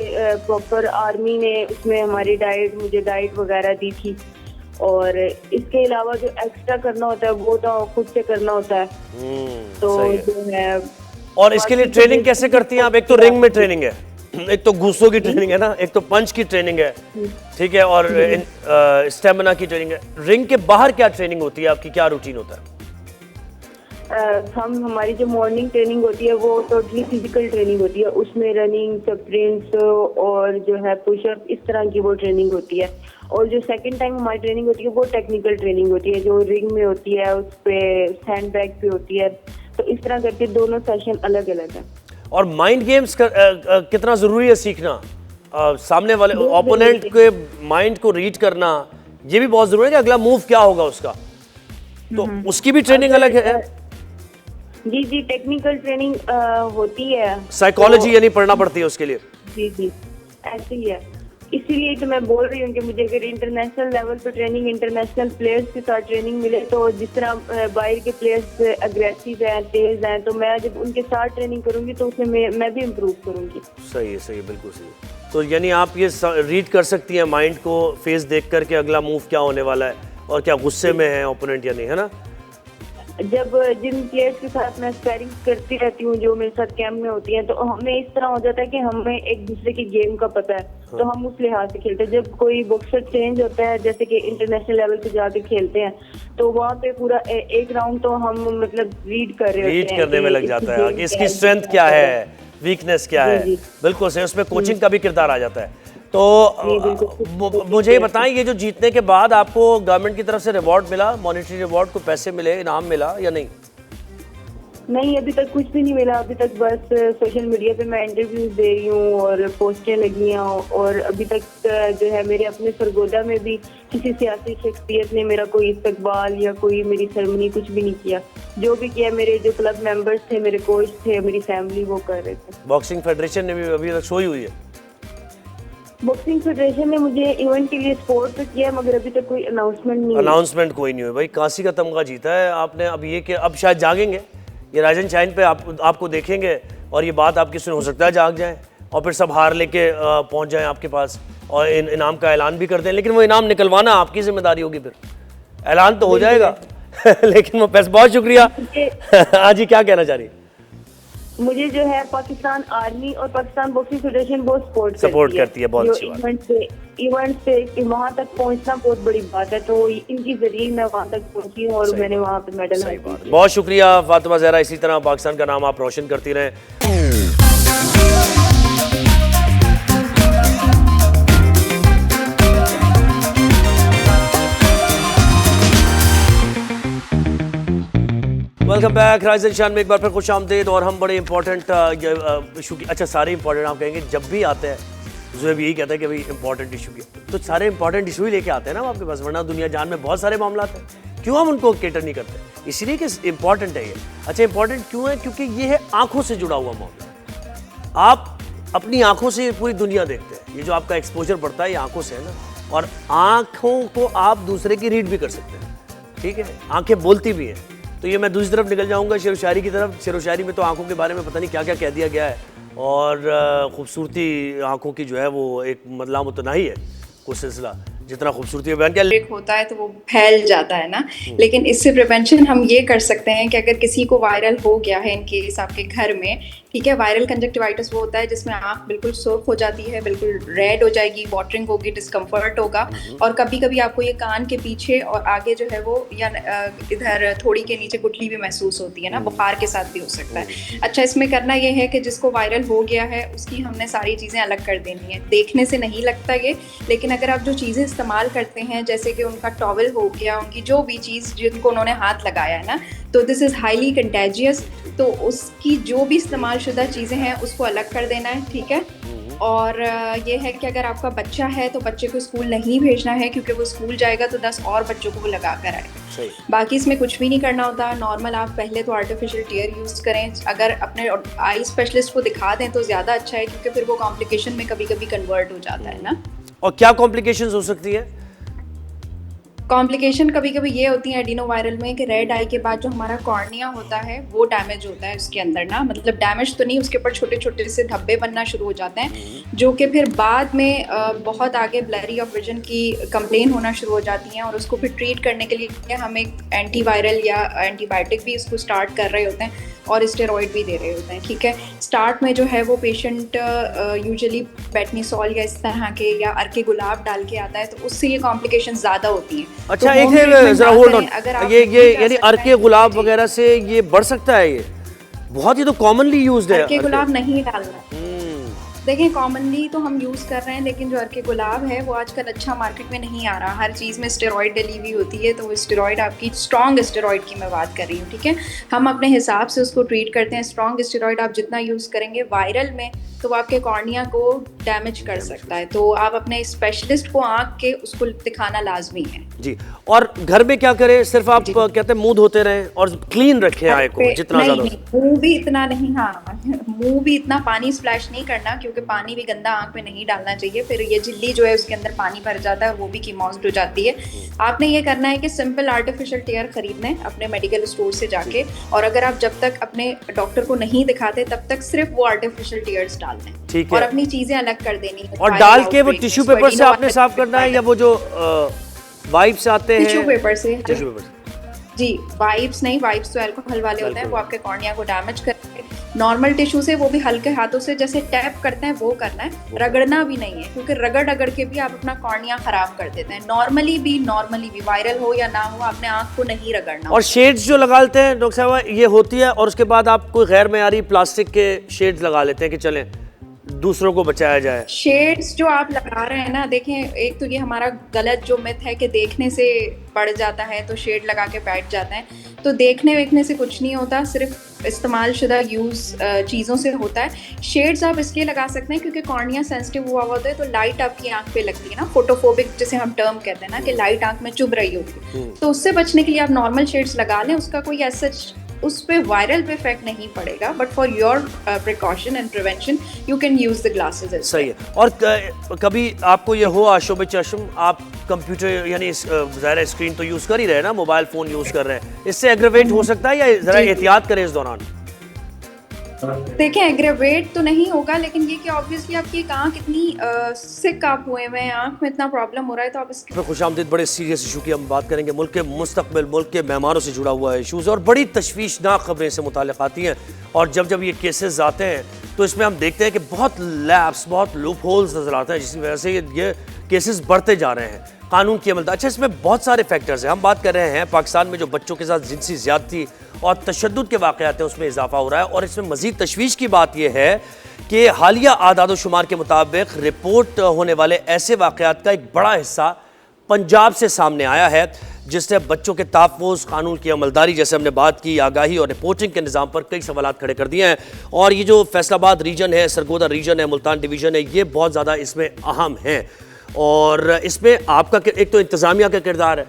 प्रॉपर आर्मी ने उसमें हमारी मुझे डाइट वगैरह दी थी। और इसके अलावा जो एक्स्ट्रा करना होता है वो तो खुद से करना होता है। तो जो है, और इसके लिए ट्रेनिंग कैसे करती हैं आप? एक तो रिंग में ट्रेनिंग है, एक तो घूसों की ट्रेनिंग है ना, एक तो पंच की ट्रेनिंग है, ठीक है, और स्टेमिना की ट्रेनिंग है। रिंग के बाहर क्या ट्रेनिंग होती है आपकी, क्या रूटीन होता है? हमारी जो मॉर्निंग ट्रेनिंग होती है वो टोटली फिजिकल ट्रेनिंग होती है। उसमें रनिंग, स्प्रिंट्स और जो है पुशअप, इस तरह की वो ट्रेनिंग होती है। और जो सेकंड टाइम हमारी ट्रेनिंग होती है वो टेक्निकल ट्रेनिंग होती है, जो रिंग में होती है, उस पे सैंड बैग पे होती है। तो इस तरह करके दोनों सेशन अलग अलग है। और माइंड गेम्स कितना जरूरी है सीखना? सामने वाले ओपोनेंट के माइंड को रीड करना, ये भी बहुत जरूरी है कि अगला मूव क्या होगा उसका, तो उसकी भी ट्रेनिंग अलग है। जी जी, टेक्निकल ट्रेनिंग होती है, साइकोलॉजी यानी पढ़ना पड़ती है उसके लिए। जी जी, ऐसे ही है। इसीलिए तो मैं बोल रही हूँ कि मुझे अगर इंटरनेशनल लेवल पे ट्रेनिंग, इंटरनेशनल प्लेयर्स के साथ ट्रेनिंग मिले, तो जिस तरह बाहर के प्लेयर्स अग्रेसिव हैं, तेज हैं, तो मैं जब उनके साथ ट्रेनिंग करूंगी तो उसमें मैं भी इम्प्रूव करूंगी। सही है, बिल्कुल सही। तो यानी आप ये रीड कर सकती हैं माइंड को, फेस देख करके अगला मूव क्या होने वाला है और क्या गुस्से में है ओपोनेंट या नहीं, है ना? जब जिन प्लेयर्स के साथ मैं स्पैरिंग करती रहती हूँ, जो मेरे साथ कैंप में होती हैं, तो हमें इस तरह हो जाता है कि हमें एक दूसरे की गेम का पता है, तो हम उस लिहाज से खेलते हैं। जब कोई बॉक्सर चेंज होता है, जैसे कि इंटरनेशनल लेवल पे जाके खेलते हैं, तो वहाँ पे पूरा एक राउंड तो हम मतलब रीड कर रहे होते हैं, करने में लग जाता है कि इसकी स्ट्रेंथ क्या है, वीकनेस क्या है। बिल्कुल सही, उसमें कोचिंग का भी किरदार आ जाता है। तो मुझे ये बताएं, ये जो जीतने के बाद आपको गवर्नमेंट की तरफ से रिवॉर्ड मिला, मॉनेटरी रिवॉर्ड, को पैसे मिले, इनाम मिला या नहीं? नहीं, अभी तक कुछ भी नहीं मिला। अभी तक बस सोशल मीडिया पे मैं इंटरव्यूज दे रही हूँ और पोस्टें लगी हैं, और अभी तक जो है मेरे अपने सरगोदा में भी किसी सियासी शख्सियत ने मेरा कोई इस्तकबाल या कोई मेरी सेरेमनी कुछ भी नहीं किया। जो भी किया मेरे जो क्लब मेंबर्स थे, मेरे कोच थे, मेरी फैमिली, वो कर रहे थे। बॉक्सिंग फेडरेशन ने भी अभी तक सोई हुई है? बॉक्सिंग फेडरेशन ने मुझे इवेंट के लिए सपोर्ट तो किया, मगर अभी तक कोई अनाउंसमेंट कोई नहीं हुई। भाई कांसी का तमगा जीता है आपने। अब ये कि अब शायद जागेंगे, ये राइजिंग शाइन पे आपको देखेंगे और ये बात आपकी सुन, हो सकता है जाग जाए और फिर सब हार लेके पहुंच जाएं आपके पास और इनाम का ऐलान भी कर दें। लेकिन वो इनाम निकलवाना आपकी जिम्मेदारी होगी, फिर ऐलान तो हो जाएगा लेकिन वो पैसे, बहुत शुक्रिया। हाँ जी, क्या कहना चाह रही? मुझे जो है पाकिस्तान आर्मी और पाकिस्तान बॉक्सिंग फेडरेशन बहुत सपोर्ट करती है, बहुत अच्छी बात। इवेंट पे वहाँ तक पहुँचना बहुत बड़ी बात है, तो इनकी जरिए मैं वहाँ तक पहुँची हूँ और मैंने वहाँ पे मेडल हासिल किया। बहुत शुक्रिया फातिमा जहरा, इसी तरह पाकिस्तान का नाम आप रोशन करती रहें। Welcome back, rise and shine में एक बार फिर खुश आमदीद। और हम बड़े इंपॉर्टेंट इशू की, अच्छा सारे इंपॉर्टेंट आप कहेंगे जब भी आते हैं ज़ुहैब यही कहता है कि भाई इंपॉर्टेंट इशू की, तो सारे इंपॉर्टेंट इशू ही लेके आते हैं ना आपके पास, वरना दुनिया जान में बहुत सारे मामला हैं, क्यों हम उनको केटर नहीं करते? इसलिए कि इंपॉर्टेंट है ये। अच्छा इंपॉर्टेंट क्यों है? क्योंकि ये है आंखों से जुड़ा हुआ मामला। आप अपनी आंखों से पूरी दुनिया देखते हैं, ये जो आपका एक्सपोजर बढ़ता है ये आंखों से है ना, और आंखों को आप दूसरे की रीड भी कर सकते हैं, ठीक है, आंखें बोलती भी हैं। तो ये मैं दूसरी तरफ निकल जाऊंगा, शेर व शायरी की तरफ। शेर व शायरी में तो आंखों के बारे में पता नहीं क्या क्या कह दिया गया है, और खूबसूरती आंखों की जो है वो एक मतलब मुतनाही है कुछ सिलसिला, जितना खूबसूरती बयान किया होता है तो वो फैल जाता है ना। लेकिन इससे प्रिवेंशन हम ये कर सकते हैं कि अगर किसी को वायरल हो गया है इन केस आपके घर में, ठीक है, वायरल कंजक्टिवाइटिस वो होता है जिसमें आंख बिल्कुल सुर्ख हो जाती है, बिल्कुल रेड हो जाएगी, वाटरिंग होगी, डिस्कम्फर्ट होगा, और कभी कभी आपको ये कान के पीछे और आगे जो है वो या इधर थोड़ी के नीचे गुठली भी महसूस होती है ना, बुखार के साथ भी हो सकता है। अच्छा, इसमें करना ये है कि जिसको वायरल हो गया है उसकी हमने सारी चीज़ें अलग कर देनी है। देखने से नहीं लगता ये, लेकिन अगर आप जो चीज़ें इस्तेमाल करते हैं जैसे कि उनका टॉवल हो गया, उनकी जो भी चीज़ जिनको उन्होंने हाथ लगाया है ना, तो दिस इज़ हाईली कंटेजियस, तो उसकी जो भी इस्तेमाल शुदा चीज़ें हैं उसको अलग कर देना है, ठीक है। और ये है कि अगर आपका बच्चा है तो बच्चे को स्कूल नहीं भेजना है, क्योंकि वो स्कूल जाएगा तो 10 और बच्चों को वो लगा कर आएगा। बाकी इसमें कुछ भी नहीं करना होता, नॉर्मल आप पहले तो आर्टिफिशियल टीयर यूज़ करें, अगर अपने आई स्पेशलिस्ट को दिखा दें तो ज़्यादा अच्छा है, क्योंकि फिर वो कॉम्प्लिकेशन में कभी कभी कन्वर्ट हो जाता है ना। और क्या कॉम्प्लिकेशंस हो सकती है? कॉम्प्लिकेशन कभी कभी ये होती है एडिनोवायरल में कि रेड आई के बाद जो हमारा कॉर्निया होता है वो डैमेज होता है उसके अंदर ना, मतलब डैमेज तो नहीं, उसके ऊपर छोटे छोटे से धब्बे बनना शुरू हो जाते हैं, जो कि फिर बाद में बहुत आगे ब्लरी ऑफ विजन की कंप्लेन होना शुरू हो जाती हैं, और उसको फिर ट्रीट करने के लिए हम एक एंटीवायरल या एंटीबायोटिक भी इसको स्टार्ट कर रहे होते हैं और स्टेरॉइड भी दे रहे होते हैं, ठीक है। स्टार्ट में जो है वो पेशेंट यूजुअली बेटनीसॉल या इस तरह के या अर्के गुलाब डाल के आता है, तो उससे ये कॉम्प्लिकेशन ज़्यादा होती हैं। अच्छा, एक है जरा होल्ड ऑन, ये यानी अर्के गुलाब वगैरह से ये बढ़ सकता है? ये बहुत ही तो कॉमनली यूज्ड है। अर्के गुलाब नहीं डालना, देखें कॉमनली तो हम यूज़ कर रहे हैं, लेकिन जो अर्के गुलाब है वो आजकल अच्छा मार्केट में नहीं आ रहा, हर चीज़ में स्टेरॉइड डली हुई होती है, तो वो स्टेरॉइड आपकी स्ट्रॉन्ग स्टेरॉइड की मैं बात कर रही हूँ, ठीक है। हम अपने हिसाब से उसको ट्रीट करते हैं, स्ट्रॉन्ग स्टेरॉइड आप जितना यूज़ करेंगे वायरल में तो वो आपके कॉर्निया को डैमेज कर सकता है, तो आप अपने स्पेशलिस्ट को आँख के उसको दिखाना लाजमी है जी। और घर में क्या करें? सिर्फ आप कहते हैं मुंह धोते रहें और क्लीन रखें आय को जितना ज़्यादा, मुंह भी इतना नहीं, हाँ मुंह भी इतना पानी स्प्लैश नहीं करना, क्योंकि पानी भी गंदा आँख में नहीं डालना चाहिए, फिर ये झिल्ली जो है उसके अंदर पानी भर जाता है और वो भी कीमोज्ड हो जाती है। आपने ये करना है कि सिंपल आर्टिफिशियल टीयर खरीदना है अपने मेडिकल स्टोर से जाके, और अगर आप जब तक अपने डॉक्टर को नहीं दिखाते तब तक सिर्फ वो आर्टिफिशियल टीयर्स डालने, ठीक है, और अपनी चीजें अलग कर देनी है, और डाल के वो टिश्यू पेपर से आपने साफ करना है, या वो जो वाइप्स आते हैं टिश्यू पेपर से? टिश्यू पेपर जी, वाइप्स नहीं, वाइप्स तो अल्कोहल वाले होते हैं, वो आपके कॉर्निया को डैमेज करते हैं। नॉर्मल टिश्यू से वो भी हल्के हाथों से जैसे टैप करते हैं वो करना है, रगड़ना भी नहीं है, क्योंकि रगड़ के भी आप अपना कॉर्निया खराब कर देते हैं। नॉर्मली भी वायरल हो या ना हो, आपने आँख को नहीं रगड़ना। और शेड्स जो लगाते हैं डॉक्टर साहब, ये होती है, और उसके बाद आप कोई गैर मयारी प्लास्टिक के शेड्स लगा लेते हैं कि चलें दूसरों को बचाया जाए। शेड्स जो आप लगा रहे हैं ना, देखें एक तो ये हमारा गलत जो मिथ है कि देखने से बढ़ जाता है तो शेड लगा के बैठ जाते हैं, तो देखने वेखने से कुछ नहीं होता, सिर्फ इस्तेमाल शुदा यूज़ चीज़ों से होता है। शेड्स आप इसलिए लगा सकते हैं क्योंकि कॉर्निया सेंसिटिव हुआ होता है, तो लाइट आपकी आंख पे लगती है ना, फोटोफोबिक जिसे हम टर्म कहते हैं ना, कि लाइट आंख में चुभ रही होती है, तो उससे बचने के लिए आप नॉर्मल शेड्स लगा लें, उसका कोई ऐसा उस पे वायरल पे इफेक्ट नहीं पड़ेगा, but for your precaution and prevention you can use the glasses. सही है। और कभी आपको ये हो आशुब चश्म, आप कंप्यूटर यानी ज़ाहिर स्क्रीन तो यूज़ कर ही रहे हैं ना, मोबाइल फ़ोन यूज़ कर रहे हैं, इससे एग्रेवेट हो सकता है, या ज़रा एहतियात करें इस दौरान? देखें एग्रेवेट तो नहीं होगा, लेकिन ये कि ऑब्वियसली आपकी एक आँख इतनी सिक आप हुए हुए हैं, आँख में इतना प्रॉब्लम हो रहा है, तो आप इसके फिर खुशामदीद, बड़े सीरियस इशू की हम बात करेंगे। मुल्क के मुस्तकबिल, मुल्क के मेहमानों से जुड़ा हुआ इशूज़ और बड़ी तशवीशनाक खबरें इससे मुताल्लिक़ आती हैं। और जब ये केसेस आते हैं तो इसमें हम देखते हैं कि बहुत लैप्स, बहुत लूप होल्स नज़र आते हैं, जिसकी वजह से ये केसेस बढ़ते जा रहे हैं। कानून की अमल, अच्छा इसमें बहुत सारे फैक्टर्स हैं। हम बात कर रहे हैं पाकिस्तान में जो बच्चों के साथ जिनसी ज़्यादती और तशद्दुद के वाक़यात हैं उसमें इजाफा हो रहा है। और इसमें मज़ीद तशवीश की बात यह है कि हालिया आदाद शुमार के मुताबिक रिपोर्ट होने वाले ऐसे वाक़यात का एक बड़ा हिस्सा पंजाब से सामने आया है, जिसने बच्चों के तहफ़्फ़ुज़, कानून की अमलदारी, जैसे हमने बात की, आगाही और रिपोर्टिंग के निज़ाम पर कई सवालात खड़े कर दिए हैं। और ये जो फैसलाबाद रीजन है, सरगोदा रीजन है, मुल्तान डिवीज़न है, ये बहुत ज़्यादा इसमें अहम है। और इसमें आपका एक तो इंतज़ामिया का किरदार है,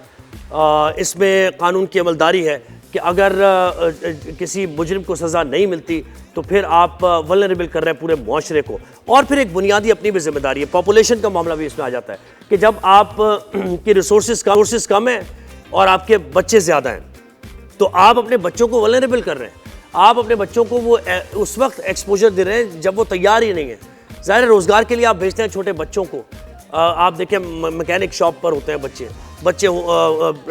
इसमें कानून की अमलदारी है कि अगर किसी मुजरिम को सज़ा नहीं मिलती तो फिर आप वल्नरेबल कर रहे हैं पूरे मुआशरे को। और फिर एक बुनियादी अपनी भी जिम्मेदारी है, पॉपुलेशन का मामला भी इसमें आ जाता है कि जब आप की रिसोर्सेज कम है और आपके बच्चे ज़्यादा हैं तो आप अपने बच्चों को वल्नरेबल कर रहे हैं। आप अपने बच्चों को वो उस वक्त एक्सपोजर दे रहे हैं जब वो तैयार ही नहीं है। ज़ाहिर रोज़गार के लिए आप भेजते हैं छोटे बच्चों को। आप देखें मैकेनिक शॉप पर होते हैं बच्चे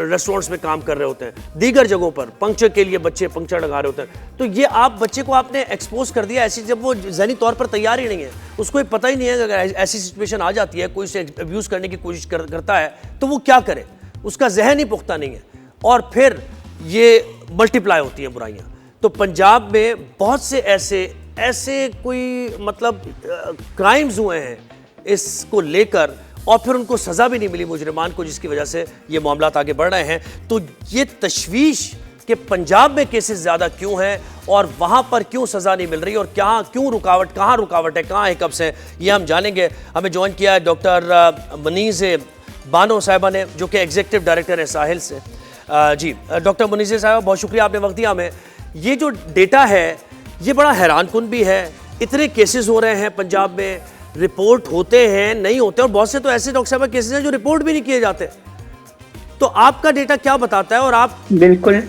रेस्टोरेंट्स में काम कर रहे होते हैं, दीगर जगहों पर पंक्चर के लिए बच्चे पंक्चर लगा रहे होते हैं। तो ये आप बच्चे को आपने एक्सपोज कर दिया ऐसी, जब वो ज़हनी तौर पर तैयार ही नहीं है, उसको ये पता ही नहीं है कि अगर ऐसी सिचुएशन आ जाती है, कोई उसे अब्यूज़ करने की कोशिश करता है तो वो क्या करे, उसका जहन ही पुख्ता नहीं है और फिर ये मल्टीप्लाई होती हैं बुराइयाँ। तो पंजाब में बहुत से ऐसे कोई मतलब क्राइम्स हुए हैं इसको लेकर और फिर उनको सज़ा भी नहीं मिली मुजरिमान को, जिसकी वजह से ये मामलात आगे बढ़ रहे हैं। तो ये तशवीश कि पंजाब में केसेस ज़्यादा क्यों हैं और वहाँ पर क्यों सज़ा नहीं मिल रही और कहाँ रुकावट है, कहाँ हिकअप्स हैं, ये हम जानेंगे। हमें ज्वाइन किया है डॉक्टर मुनीज़ बानो साहिबा ने, जो कि एग्जीक्यूटिव डायरेक्टर हैं साहिल से। जी डॉक्टर मुनीज़ साहिबा, बहुत शुक्रिया आपने वक्त दिया हमें। ये जो डेटा है ये बड़ा हैरानकुन भी है, इतने केसेस हो रहे हैं पंजाब में, रिपोर्ट होते हैं नहीं होते, और बहुत से तो ऐसे डॉक्टर साहब केसेस हैं जो रिपोर्ट भी नहीं किए जाते। तो आपका डेटा क्या बताता है और आप बिल्कुल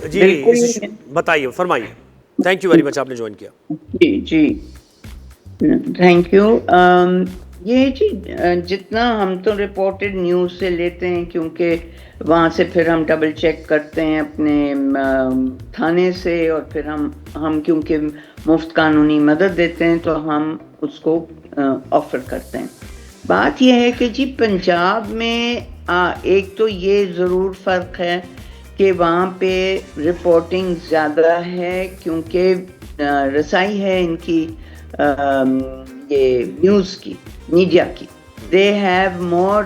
बताइए, फरमाइए। थैंक यू वेरी मच, आपने ज्वाइन किया। जी थैंक यू। ये जी जितना हम तो रिपोर्टेड न्यूज़ से लेते हैं, क्योंकि वहाँ से फिर हम डबल चेक करते हैं अपने थाने से, और फिर हम क्योंकि मुफ्त कानूनी मदद देते हैं तो हम उसको ऑफ़र करते हैं। बात यह है कि जी पंजाब में एक तो ये ज़रूर फ़र्क है कि वहाँ पे रिपोर्टिंग ज़्यादा है, क्योंकि रसाई है इनकी ये न्यूज़ की, मीडिया की। They have more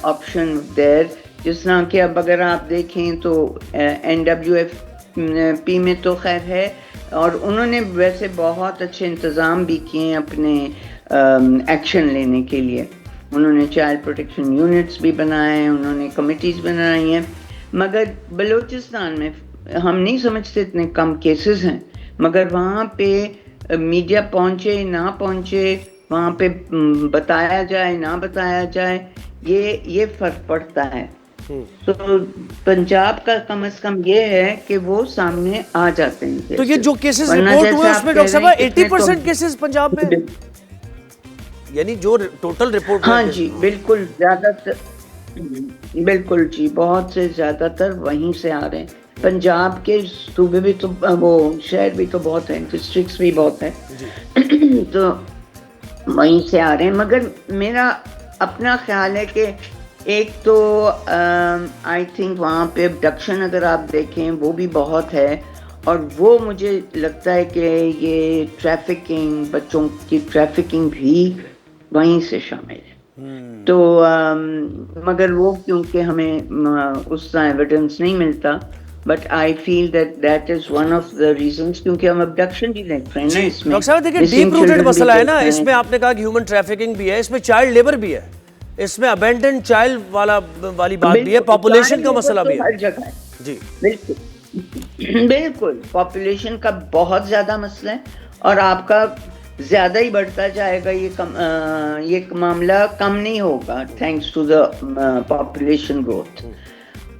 option there. जिस तरह कि अब अगर आप देखें तो NWFP में तो खैर है, और उन्होंने वैसे बहुत अच्छे इंतज़ाम भी किए हैं अपने एक्शन लेने के लिए। उन्होंने चाइल्ड प्रोटेक्शन यूनिट्स भी बनाए हैं, उन्होंने कमिटीज़ बनाई हैं। मगर बलूचिस्तान में हम नहीं समझते इतने कम केसेस हैं, मगर वहाँ पे मीडिया पहुँचे ना पहुँचे, वहाँ पे बताया जाए ना बताया जाए, ये फ़र्क पड़ता है। तो पंजाब का कम से कम ये है कि वो सामने आ जाते हैं। तो ये जो केसेस रिपोर्ट हुए उसमें डॉक्टर साहब 80% केसेस पंजाब में, यानी जो टोटल रिपोर्ट। हाँ जी बिल्कुल, ज़्यादातर बिल्कुल जी, बहुत से ज़्यादातर वहीं से आ रहे हैं। पंजाब के सूबे भी तो वो शहर भी तो बहुत हैं, डिस्ट्रिक्ट्स भी बहुत हैं, तो वहीं से आ रहे हैं। मगर मेरा अपना ख्याल है कि एक तो आई थिंक वहाँ पे अबडक्शन अगर आप देखें वो भी बहुत है, और वो मुझे लगता है कि ये ट्रैफिकिंग, बच्चों की ट्रैफिकिंग भी वहीं से शामिल है। तो मगर वो क्योंकि हमें उसका एविडेंस नहीं मिलता, but I feel that is one of the reasons, क्योंकि हम अबडक्शन भी देख रहे हैं ना इसमें। डॉक्टर साहब देखिए, डीप रूटेड मसला है ना इसमें। आपने कहा कि ह्यूमन ट्रैफिकिंग भी है, इसमें चाइल्ड लेबर भी है, इसमें अबेंडन चाइल्ड वाली बात भी है, पॉपुलेशन का मसला भी है। हर जगह है जी बिल्कुल पॉपुलेशन का बहुत ज़्यादा मसला है, और आपका ज़्यादा ही बढ़ता जाएगा। ये मामला कम नहीं होगा thanks to the population growth.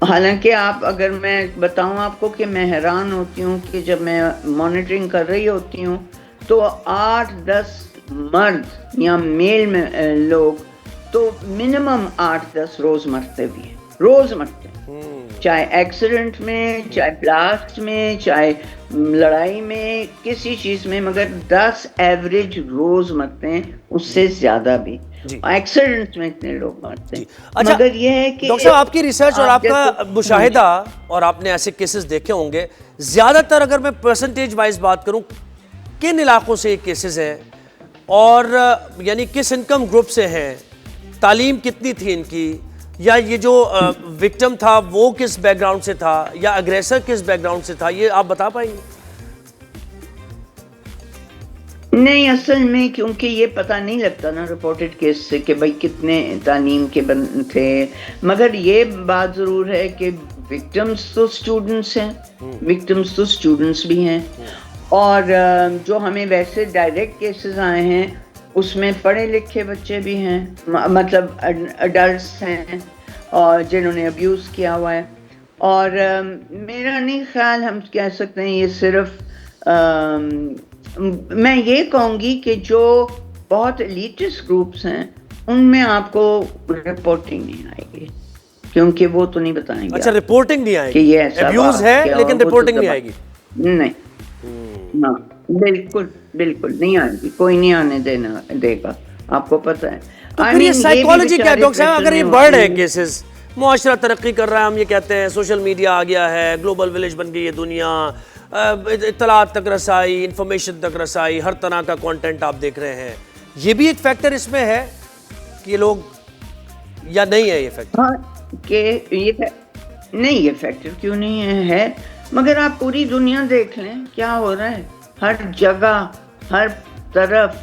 हालांकि आप, अगर मैं बताऊं आपको कि मैं हैरान होती हूँ कि जब मैं मॉनिटरिंग कर रही होती हूँ तो 8-10 मर्द या मेल में लोग तो मिनिमम 8-10 रोज मरते भी हैं, रोज मरते हैं, चाहे एक्सीडेंट में, चाहे ब्लास्ट में, चाहे लड़ाई में, किसी चीज में, मगर 10 एवरेज रोज मरते हैं, उससे ज्यादा भी एक्सीडेंट में इतने लोग मरते हैं। अच्छा, मगर ये है कि डॉक्टर साहब आपकी रिसर्च और आपका मुशाहिदा और आपने ऐसे केसेस देखे होंगे, ज्यादातर अगर मैं परसेंटेज वाइज बात करूं, किन इलाकों से ये केसेस हैं और यानी किस इनकम ग्रुप से हैं, तालीम कितनी थी इनकी, या ये जो विक्टिम था वो किस बैकग्राउंड से था, या अग्रेसर किस बैकग्राउंड से था, ये आप बता पाएंगे? नहीं, असल में क्योंकि ये पता नहीं लगता ना रिपोर्टेड केस से कि भाई कितने तालीम के थे, मगर ये बात जरूर है कि विक्टिम्स तो स्टूडेंट्स हैं, विक्टिम्स तो स्टूडेंट्स भी हैं, और जो हमें वैसे डायरेक्ट केसेस आए हैं उसमें पढ़े लिखे बच्चे भी हैं, मतलब अडल्ट्स हैं और जिन्होंने अब्यूज़ किया हुआ है। और मेरा नहीं ख्याल हम कह सकते हैं ये सिर्फ मैं ये कहूँगी कि जो बहुत एलिटिस्ट ग्रुप्स हैं उनमें आपको रिपोर्टिंग नहीं आएगी, क्योंकि वो तो नहीं बताएंगे। अच्छा, रिपोर्टिंग नहीं आएगी कि ये ऐसा अब्यूज है, लेकिन रिपोर्टिंग नहीं आएगी। नहीं, हाँ, बिल्कुल बिल्कुल नहीं आएगी, कोई नहीं आने देगा, आपको पता है। तो फिर ये साइकोलॉजी क्या है डॉक्टर साहब? अगर ये बढ़ है केसेस, मुआशरा तरक्की कर रहा है, हम ये कहते हैं, सोशल मीडिया आ गया है, ग्लोबल विलेज बन गई है दुनिया, इत्तलात तक रसाई, इंफॉर्मेशन तक रसाई, हर तरह का कंटेंट आप देख रहे हैं, ये भी एक फैक्टर इसमें है कि लोग, या नहीं है ये फैक्टर? हाँ, कि ये नहीं, ये फैक्टर क्यों नहीं है, मगर आप पूरी दुनिया देख लें क्या हो रहा है, हर जगह हर तरफ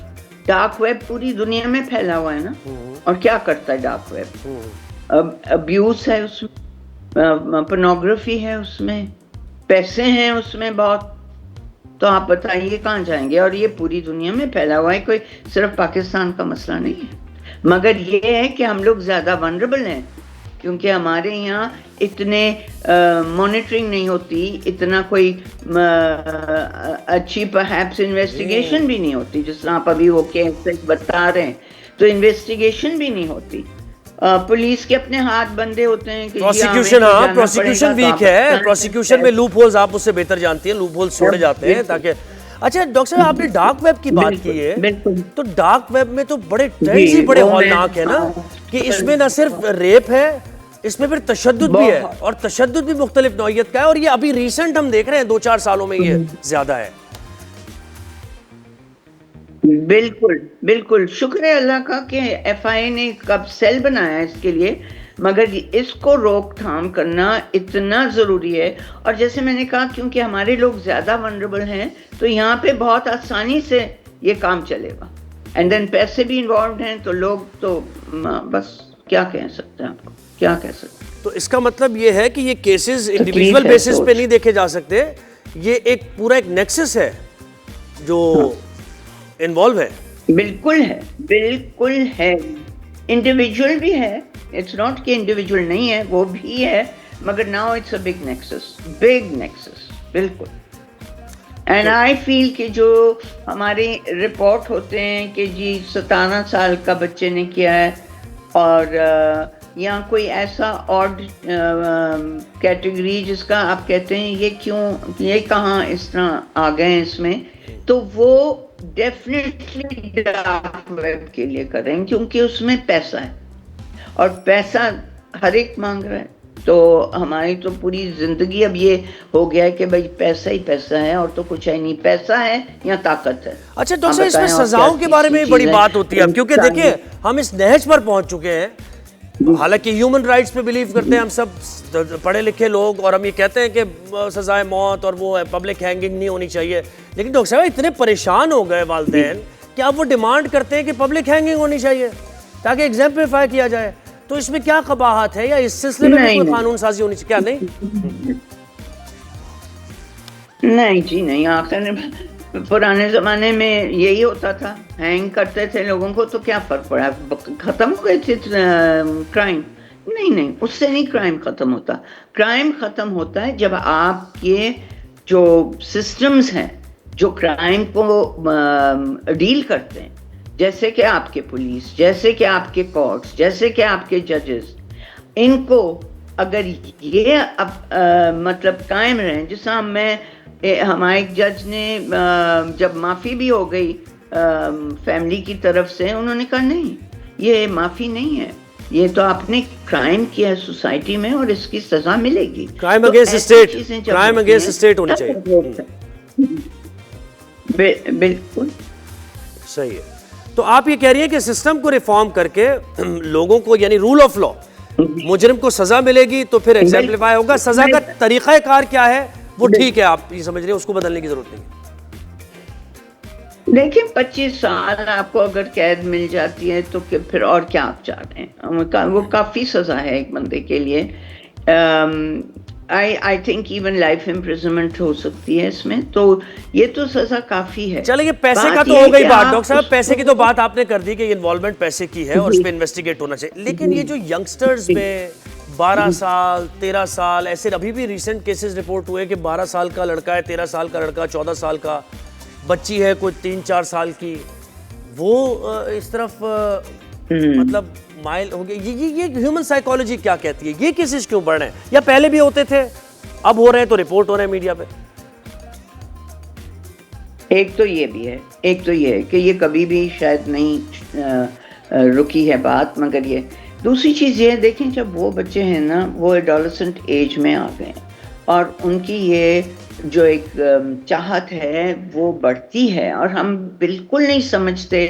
डार्क वेब पूरी दुनिया में फैला हुआ है ना। और क्या करता है डार्क वेब? अब्यूज है उसमें, पोर्नोग्राफी है उसमें, पैसे हैं उसमें बहुत, तो आप बताइए कहाँ जाएंगे? और ये पूरी दुनिया में फैला हुआ है, कोई सिर्फ पाकिस्तान का मसला नहीं है, मगर ये है कि हम लोग ज़्यादा वनरेबल हैं क्योंकि हमारे यहाँ इतने मॉनिटरिंग नहीं होती, इतना कोई अच्छी परहैप्स इन्वेस्टिगेशन भी नहीं होती, जिस तरह आप अभी वो केस बता रहे हैं, तो इन्वेस्टिगेशन भी नहीं होती। पुलिस के अपने हाथ बंधे होते हैं कि प्रोसिक्यूशन, हाँ, प्रोसिक्यूशन वीक है, प्रोसिक्यूशन में लूप होल्स, आप उससे बेहतर जानती हैं, लूप होल्स छोड़े जाते हैं ताकि। अच्छा डॉक्टर साहब, आपने डार्क वेब की बात की है, तो डार्क वेब में तो बड़े ट्रेंड्स ही बड़े हौलनाक है ना, कि इसमें न सिर्फ रेप है, इसमें फिर तशद्दुद भी है, और तशद्दुद भी मुख्तलिफ नौइयत का है, और ये अभी रिसेंट हम देख रहे हैं 2-4 सालों में ये ज्यादा है। बिल्कुल बिल्कुल, शुक्र है अल्लाह का कि FIA ने कब सेल बनाया इसके लिए, मगर इसको रोकथाम करना इतना ज़रूरी है। और जैसे मैंने कहा, क्योंकि हमारे लोग ज़्यादा वनरेबल हैं, तो यहाँ पे बहुत आसानी से ये काम चलेगा, एंड देन पैसे भी इन्वॉल्व हैं, तो लोग तो बस क्या कह सकते हैं, आपको क्या कह सकते हैं। तो इसका मतलब ये है कि ये केसेस इंडिविजुअल बेसिस पे नहीं देखे जा सकते, ये एक पूरा एक नेक्सस है जो इन्वॉल्व है। बिल्कुल है, बिल्कुल है, इंडिविजुअल भी है, इट्स नॉट कि इंडिविजुअल नहीं है, वो भी है, मगर now it's a big nexus, बिल्कुल। एंड आई फील कि जो हमारे रिपोर्ट होते हैं कि जी 17 साल का बच्चे ने किया है, और या कोई ऐसा ऑड कैटेगरी जिसका आप कहते हैं ये क्यों, ये कहाँ इस तरह आ गए इसमें, तो वो डेफिनेटली डार्क वेब के लिए करें, क्योंकि उसमें पैसा है और पैसा हर एक मांग रहा है। तो हमारी तो पूरी जिंदगी अब ये हो गया है कि भाई पैसा ही पैसा है, और तो कुछ है नहीं, पैसा है या ताकत है। अच्छा डॉक्टर साहब, इसमें सजाओं के बारे में बड़ी बात होती है अब, क्योंकि देखिए हम इस नहज पर पहुंच चुके हैं, हालांकि ह्यूमन राइट्स पे बिलीव करते हैं हम सब पढ़े लिखे लोग, और हम ये कहते हैं कि सजाए मौत और वो है, पब्लिक हैंगिंग नहीं होनी चाहिए, लेकिन डॉक्टर साहब इतने परेशान हो गए वालिदैन कि अब वो डिमांड करते हैं कि पब्लिक हैंगिंग होनी चाहिए ताकि एग्जाम्पलीफाई किया जाए। तो इसमें क्या कबाहत है, या इस सिलसिले में कोई कानून साजी होनी चाहिए क्या? नहीं जी नहीं, आखिर पुराने जमाने में यही होता था, हैंग करते थे लोगों को, तो क्या फर्क पड़ा, खत्म हो गए थे क्राइम? नहीं, उससे नहीं क्राइम खत्म होता। क्राइम खत्म होता है जब आपके जो सिस्टम्स हैं, जो क्राइम को डील करते हैं, जैसे कि आपके पुलिस, जैसे कि आपके कोर्ट्स, जैसे कि आपके जजेस, इनको अगर ये मतलब कायम रहें, जिस हमारे एक जज ने जब माफ़ी भी हो गई फैमिली की तरफ से, उन्होंने कहा नहीं, ये माफ़ी नहीं है, ये तो आपने क्राइम किया है सोसाइटी में और इसकी सजा मिलेगी। Crime against state, crime against state होना चाहिए। बिल्कुल सही है। तो आप ये कह रही है कि सिस्टम को रिफॉर्म करके लोगों को, यानी रूल ऑफ लॉ, मुजरिम को सजा मिलेगी तो फिर एग्जाम्पलीफाई होगा। सजा का तरीकाकार क्या है वो ठीक है, आप ये समझ रहे हैं, उसको बदलने की जरूरत नहीं है। देखिए 25 साल आपको अगर कैद मिल जाती है तो फिर और क्या आप चाह रहे हैं? वो काफी सजा है एक बंदे के लिए। I think even life imprisonment हो सकती है इसमें, तो ये तो सजा काफी है। चलिए पैसे का तो हो गई बात डॉक्टर साहब, पैसे की तो बात आपने कर दी कि इन्वॉल्वमेंट पैसे की है और उस पर इन्वेस्टिगेट होना चाहिए, लेकिन ये जो यंगस्टर्स में 12 साल 13 साल ऐसे, अभी भी रिसेंट केसेस रिपोर्ट हुए कि 12 साल का लड़का है, 13 साल का लड़का, 14 साल का बच्ची है, कोई 3-4 साल की, वो इस तरफ मतलब माइल हो गए। ये ह्यूमन साइकोलॉजी क्या कहती है? ये केसेस क्यों बढ़ रहे हैं? या पहले भी होते थे, अब हो रहे हैं तो रिपोर्ट हो रहे हैं मीडिया पे? एक तो ये भी है, एक तो ये है कि ये कभी भी शायद नहीं रुकी है बात, मगर ये दूसरी चीज़ ये देखें, जब वो बच्चे हैं ना, वो एडोलेसेंट एज में आ गए और उनकी ये जो एक चाहत है वो बढ़ती है, और हम बिल्कुल नहीं समझते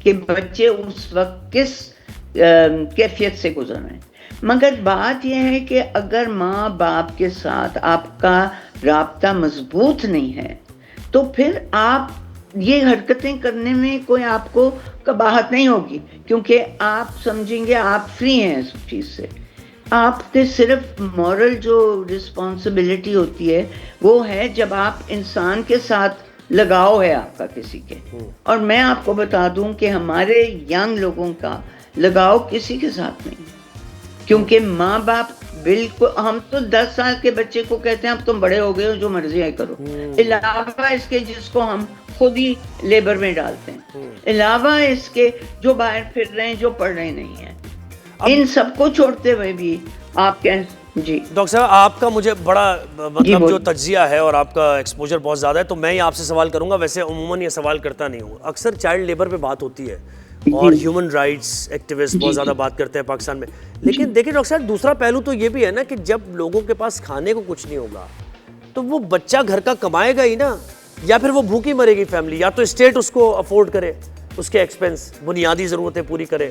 कि बच्चे उस वक्त किस कैफियत से गुजर रहे हैं। मगर बात यह है कि अगर माँ बाप के साथ आपका राब्ता मजबूत नहीं है तो फिर आप ये हरकतें करने में कोई आपको कबाहत नहीं होगी, क्योंकि आप समझेंगे आप फ्री हैं इस चीज़ से। आपके सिर्फ मॉरल जो रिस्पॉन्सिबिलिटी होती है वो है जब आप इंसान के साथ लगाव है आपका किसी के। और मैं आपको बता दूं कि हमारे यंग लोगों का लगाव किसी के साथ नहीं, क्योंकि माँ बाप बिल्कुल, हम तो 10 साल के बच्चे को कहते हैं अब तुम बड़े हो गए हो, जो मर्जी है करो, अलावा इसके जिसको हम खुद ही लेबर में डालते हैं, अलावा इसके जो बाहर फिर रहे हैं, जो पढ़ रहे नहीं है, इन सबको छोड़ते हुए भी आप क्या जी डॉक्टर साहब, आपका मुझे बड़ा मतलब जो तज्जिया है और आपका एक्सपोजर बहुत ज़्यादा है, तो मैं ही आपसे सवाल करूंगा। वैसे उमूमन ये सवाल करता नहीं हूँ, अक्सर चाइल्ड लेबर पे बात होती है और ह्यूमन राइट्स एक्टिविस्ट बहुत ज़्यादा बात करते हैं पाकिस्तान में, लेकिन देखिए डॉक्टर साहब, दूसरा पहलू तो ये भी है ना कि जब लोगों के पास खाने को कुछ नहीं होगा तो वो बच्चा घर का कमाएगा ही ना, या फिर वो भूखी मरेगी फैमिली, या तो स्टेट उसको अफोर्ड करे, उसके एक्सपेंस, बुनियादी ज़रूरतें पूरी करे।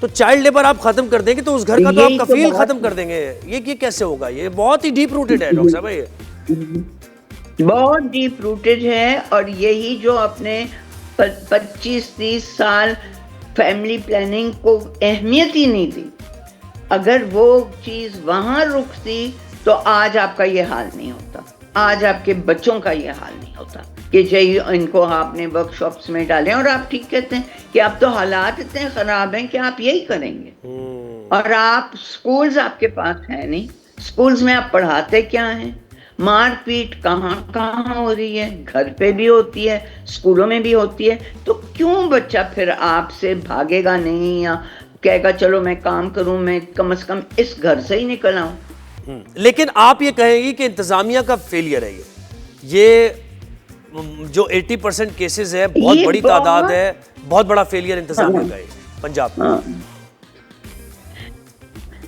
तो चाइल्ड लेबर आप खत्म कर देंगे तो उस घर का तो आप कफील खत्म कर देंगे। ये कैसे होगा? ये बहुत ही डीप रूटेड है डॉक्टर साहब, ये बहुत डीप रूटेड है। और यही जो अपने 25-30 साल फैमिली प्लानिंग को अहमियत ही नहीं दी, अगर वो चीज़ वहाँ रुकती तो आज आपका ये हाल नहीं होता, आज आपके बच्चों का ये हाल नहीं होता कि चाहिए इनको आपने वर्कशॉप्स में डालें। और आप ठीक कहते हैं कि अब तो हालात इतने ख़राब हैं कि आप यही करेंगे। और आप स्कूल्स आपके पास है नहीं, स्कूल्स में आप पढ़ाते क्या हैं? मारपीट कहाँ हो रही है? घर पे भी होती है, स्कूलों में भी होती है। तो क्यों बच्चा फिर आपसे भागेगा नहीं या कहेगा चलो मैं काम करूं, मैं कम से कम इस घर से ही निकल आऊं? लेकिन आप ये कहेंगी कि इंतजामिया का फेलियर है ये जो 80% केसेस है, बहुत बड़ी तादाद है, बहुत बड़ा फेलियर इंतजामिया का है पंजाब में।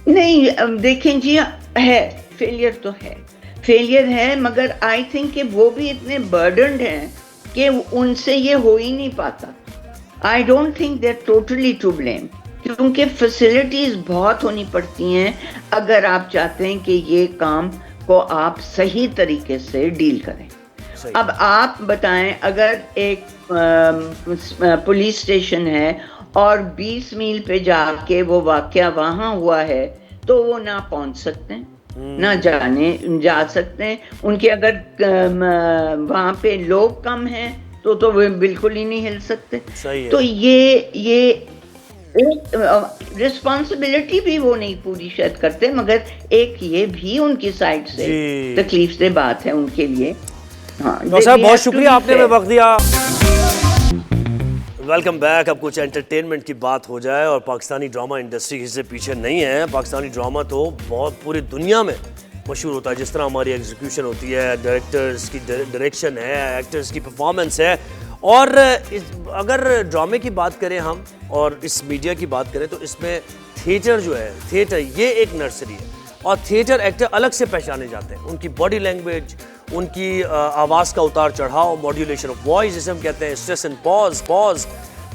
नहीं देखें जी, है फेलियर तो है, फेलियर है, मगर आई थिंक कि वो भी इतने बर्डन्ड हैं कि उनसे ये हो ही नहीं पाता। I don't think they are totally to blame, क्योंकि फैसिलिटीज बहुत होनी पड़ती हैं अगर आप चाहते हैं कि ये काम को आप सही तरीके से डील करें। अब आप बताएं, अगर एक पुलिस स्टेशन है और 20 मील पे जाके वो वाकया वहाँ हुआ है तो वो ना पहुँच सकते हैं, ना जा सकते हैं। उनके अगर वहाँ पे लोग कम हैं तो वो बिल्कुल ही नहीं हिल सकते। तो ये रिस्पॉन्सिबिलिटी भी वो नहीं पूरी शायद करते, मगर एक ये भी उनकी साइड से तकलीफ से बात है उनके लिए। हाँ, तो सर we बहुत have to शुक्रिया be आपने हमें fair. वक्त दिया। Welcome back. अब कुछ एंटरटेनमेंट की बात हो जाए, और पाकिस्तानी ड्रामा इंडस्ट्री किसी से पीछे नहीं है। पाकिस्तानी ड्रामा तो बहुत पूरी दुनिया में मशहूर होता है। जिस तरह हमारी एग्जीक्यूशन होती है, डायरेक्टर्स की डायरेक्शन है, एक्टर्स की परफॉर्मेंस है, और अगर ड्रामे की बात करें हम और इस मीडिया की बात करें, तो इसमें थिएटर जो है, थिएटर ये एक नर्सरी है, और थिएटर एक्टर अलग से पहचाने जाते हैं। उनकी बॉडी लैंग्वेज, उनकी आवाज़ का उतार चढ़ाव, मॉड्यूलेशन ऑफ वॉइस जिसे हम कहते हैं, स्ट्रेस एंड पॉज,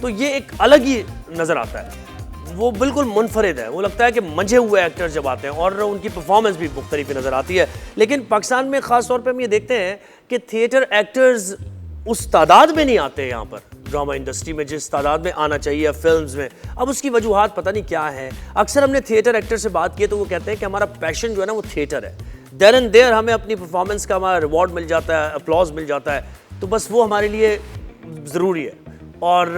तो ये एक अलग ही नज़र आता है। वो बिल्कुल मुनफरिद है। वो लगता है कि मंझे हुए एक्टर्स जब आते हैं, और उनकी परफॉर्मेंस भी मुख्तलिफ नज़र आती है। लेकिन पाकिस्तान में ख़ास तौर पर हम ये देखते हैं कि थिएटर एक्टर्स उस तादाद में नहीं आते यहाँ पर ड्रामा इंडस्ट्री में जिस तादाद में आना चाहिए फिल्म्स में। अब उसकी वजूहात पता नहीं क्या है। अक्सर हमने थिएटर एक्टर से बात की तो वो कहते हैं कि हमारा पैशन जो है ना वो थिएटर है। देयर एंड देयर हमें अपनी परफॉर्मेंस का हमारा रिवॉर्ड मिल जाता है, अपलॉज मिल जाता है, तो बस वो हमारे लिए ज़रूरी है। और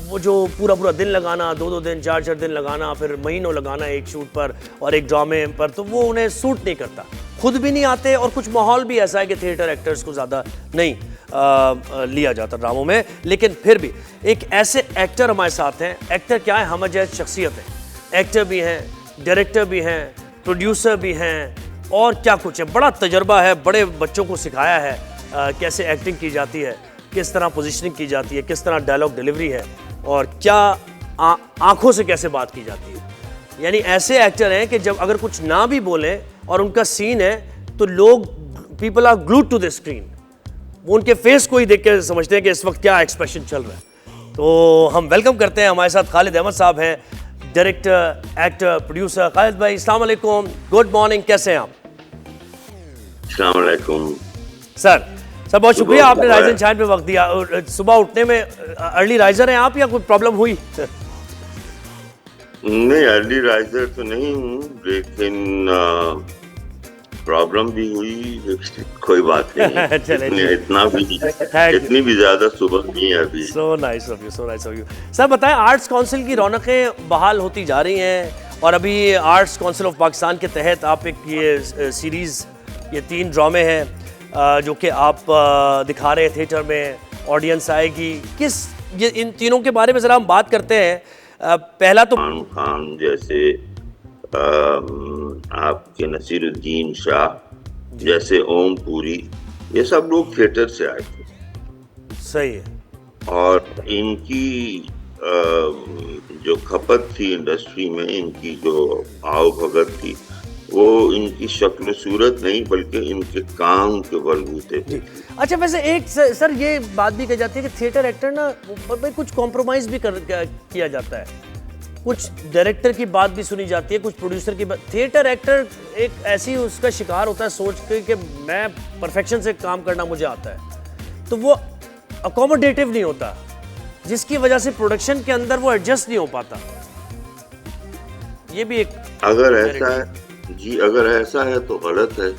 वो जो पूरा दिन लगाना, 2 दिन 4 दिन लगाना, फिर महीनों लगाना एक शूट पर और एक ड्रामे पर, तो वो उन्हें सूट नहीं करता। खुद भी नहीं आते, और कुछ माहौल भी ऐसा है कि थिएटर एक्टर्स को ज़्यादा नहीं लिया जाता ड्रामों में। लेकिन फिर भी एक ऐसे एक्टर हमारे साथ हैं। एक्टर क्या है? हम जैसे शख्सियत है। एक्टर भी हैं, डायरेक्टर भी हैं, प्रोड्यूसर भी हैं, और क्या कुछ है। बड़ा तजर्बा है, बड़े बच्चों को सिखाया है कैसे एक्टिंग की जाती है, किस तरह पोजीशनिंग की जाती है, किस तरह डायलॉग डिलीवरी है, और क्या आंखों से कैसे बात की जाती है। यानी ऐसे एक्टर हैं कि जब अगर कुछ ना भी बोलें और उनका सीन है तो लोग, people are glued to the screen. वो उनके फेस को ही देख के समझते हैं कि इस वक्त क्या एक्सप्रेशन चल रहा है। तो हम वेलकम करते हैं, हमारे साथ खालिद अहमद साहब हैं, डायरेक्टर, एक्टर, प्रोड्यूसर। खालिद भाई अस्सलाम वालेकुम, गुड मॉर्निंग, कैसे हैं आप? अस्सलाम वालेकुम सर बहुत शुक्रिया आपने राइज एंड शाइन पे वक्त दिया। और सुबह उठने में अर्ली राइजर हैं आप या कोई प्रॉब्लम हुई? नहीं, अर्ली राइजर तो नहीं हूँ, लेकिन प्रॉब्लम भी हुई, लेकिन कोई बात नहीं। चलिए, इतनी भी ज्यादा सुबह नहीं है अभी। So nice of you, so nice of you. Sir बताएं, आर्ट्स काउंसिल की रौनकें बहाल होती जा रही हैं, और अभी आर्ट्स काउंसिल ऑफ पाकिस्तान के तहत आप एक ये सीरीज़, ये 3 ड्रामे हैं जो कि आप दिखा रहे हैं थिएटर में, ऑडियंस आएगी। ये इन तीनों के बारे में ज़रा हम बात करते हैं। पहला तो खान जैसे, आपके नसीरुद्दीन शाह जैसे, ओम पुरी, ये सब लोग थिएटर से आए थे। सही है। और इनकी जो खपत थी इंडस्ट्री में, इनकी जो आओ भगत थी, वो इनकी शक्ल सूरत नहीं बल्कि इनके काम के बलबूते थे। अच्छा, वैसे एक सर ये बात भी कही जाती है कि थिएटर एक्टर ना कुछ कॉम्प्रोमाइज़ भी किया जाता है, कुछ डायरेक्टर की बात भी सुनी जाती है, कुछ प्रोड्यूसर की बात। थिएटर एक्टर एक ऐसी उसका शिकार होता है सोच के कि मैं परफेक्शन से काम करना मुझे आता है, तो वो अकोमोडेटिव नहीं होता, जिसकी वजह से प्रोडक्शन के अंदर वो एडजस्ट नहीं हो पाता। ये भी एक, अगर ऐसा है जी, अगर ऐसा है तो गलत है।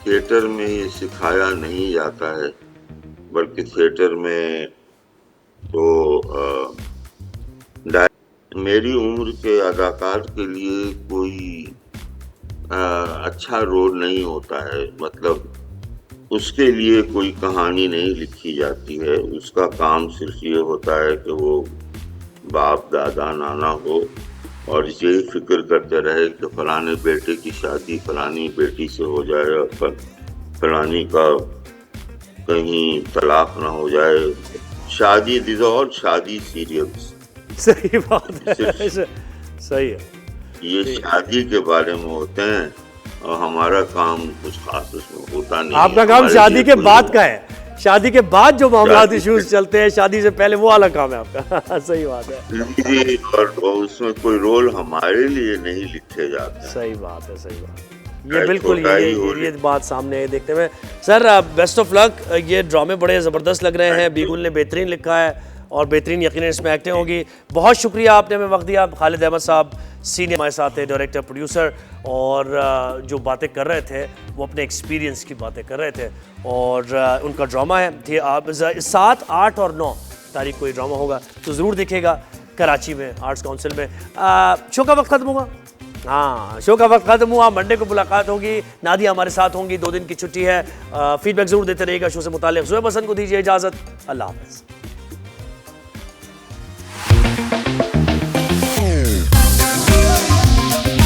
थिएटर में ये सिखाया नहीं जाता है, बल्कि थिएटर में तो मेरी उम्र के अदाकार के लिए कोई अच्छा रोल नहीं होता है। मतलब उसके लिए कोई कहानी नहीं लिखी जाती है। उसका काम सिर्फ ये होता है कि वो बाप, दादा, नाना हो और यही फिक्र करते रहे कि फलाने बेटे की शादी फलानी बेटी से हो जाए और फलानी का कहीं तलाक ना हो जाए। शादी, दिस और शादी सीरियल्स। सही बात है, सही है। ये शादी के बारे में होते हैं और हमारा काम कुछ खास उसमें होता नहीं। आपका काम शादी के बाद का है, शादी के बाद जो मामलात इश्यूज चलते हैं, शादी से पहले वो अलग काम है आपका। सही बात है। और उसमें कोई रोल हमारे लिए नहीं लिखे जाते। सही बात है, सही बात है। ये बिल्कुल ये बात सामने है देखते हुए। Sir best of luck. ये ड्रामे बड़े ज़बरदस्त लग रहे हैं, बीगुल ने बेहतरीन लिखा है और बेहतरीन यकीनन इसमें एक्टिंग होगी। बहुत शुक्रिया आपने हमें वक्त दिया। खालिद अहमद साहब सीनियर हमारे साथ है, डायरेक्टर, प्रोड्यूसर, और जो बातें कर रहे थे वो अपने एक्सपीरियंस की बातें कर रहे थे। और उनका ड्रामा है, आप 7, 8 और 9 तारीख को ये ड्रामा होगा, तो ज़रूर देखिएगा कराची में आर्ट्स काउंसिल में। शो का वक्त ख़त्म होगा, हाँ, शो का वक्त खत्म हुआ। मंडे को मुलाकात होगी, नादिया हमारे साथ होंगी, 2 दिन की छुट्टी है। फीडबैक जरूर देते रहिएगा शो से मुताल्लिक। ज़ुहैब हसन को दीजिए इजाज़त, अल्लाह हाफ़िज़।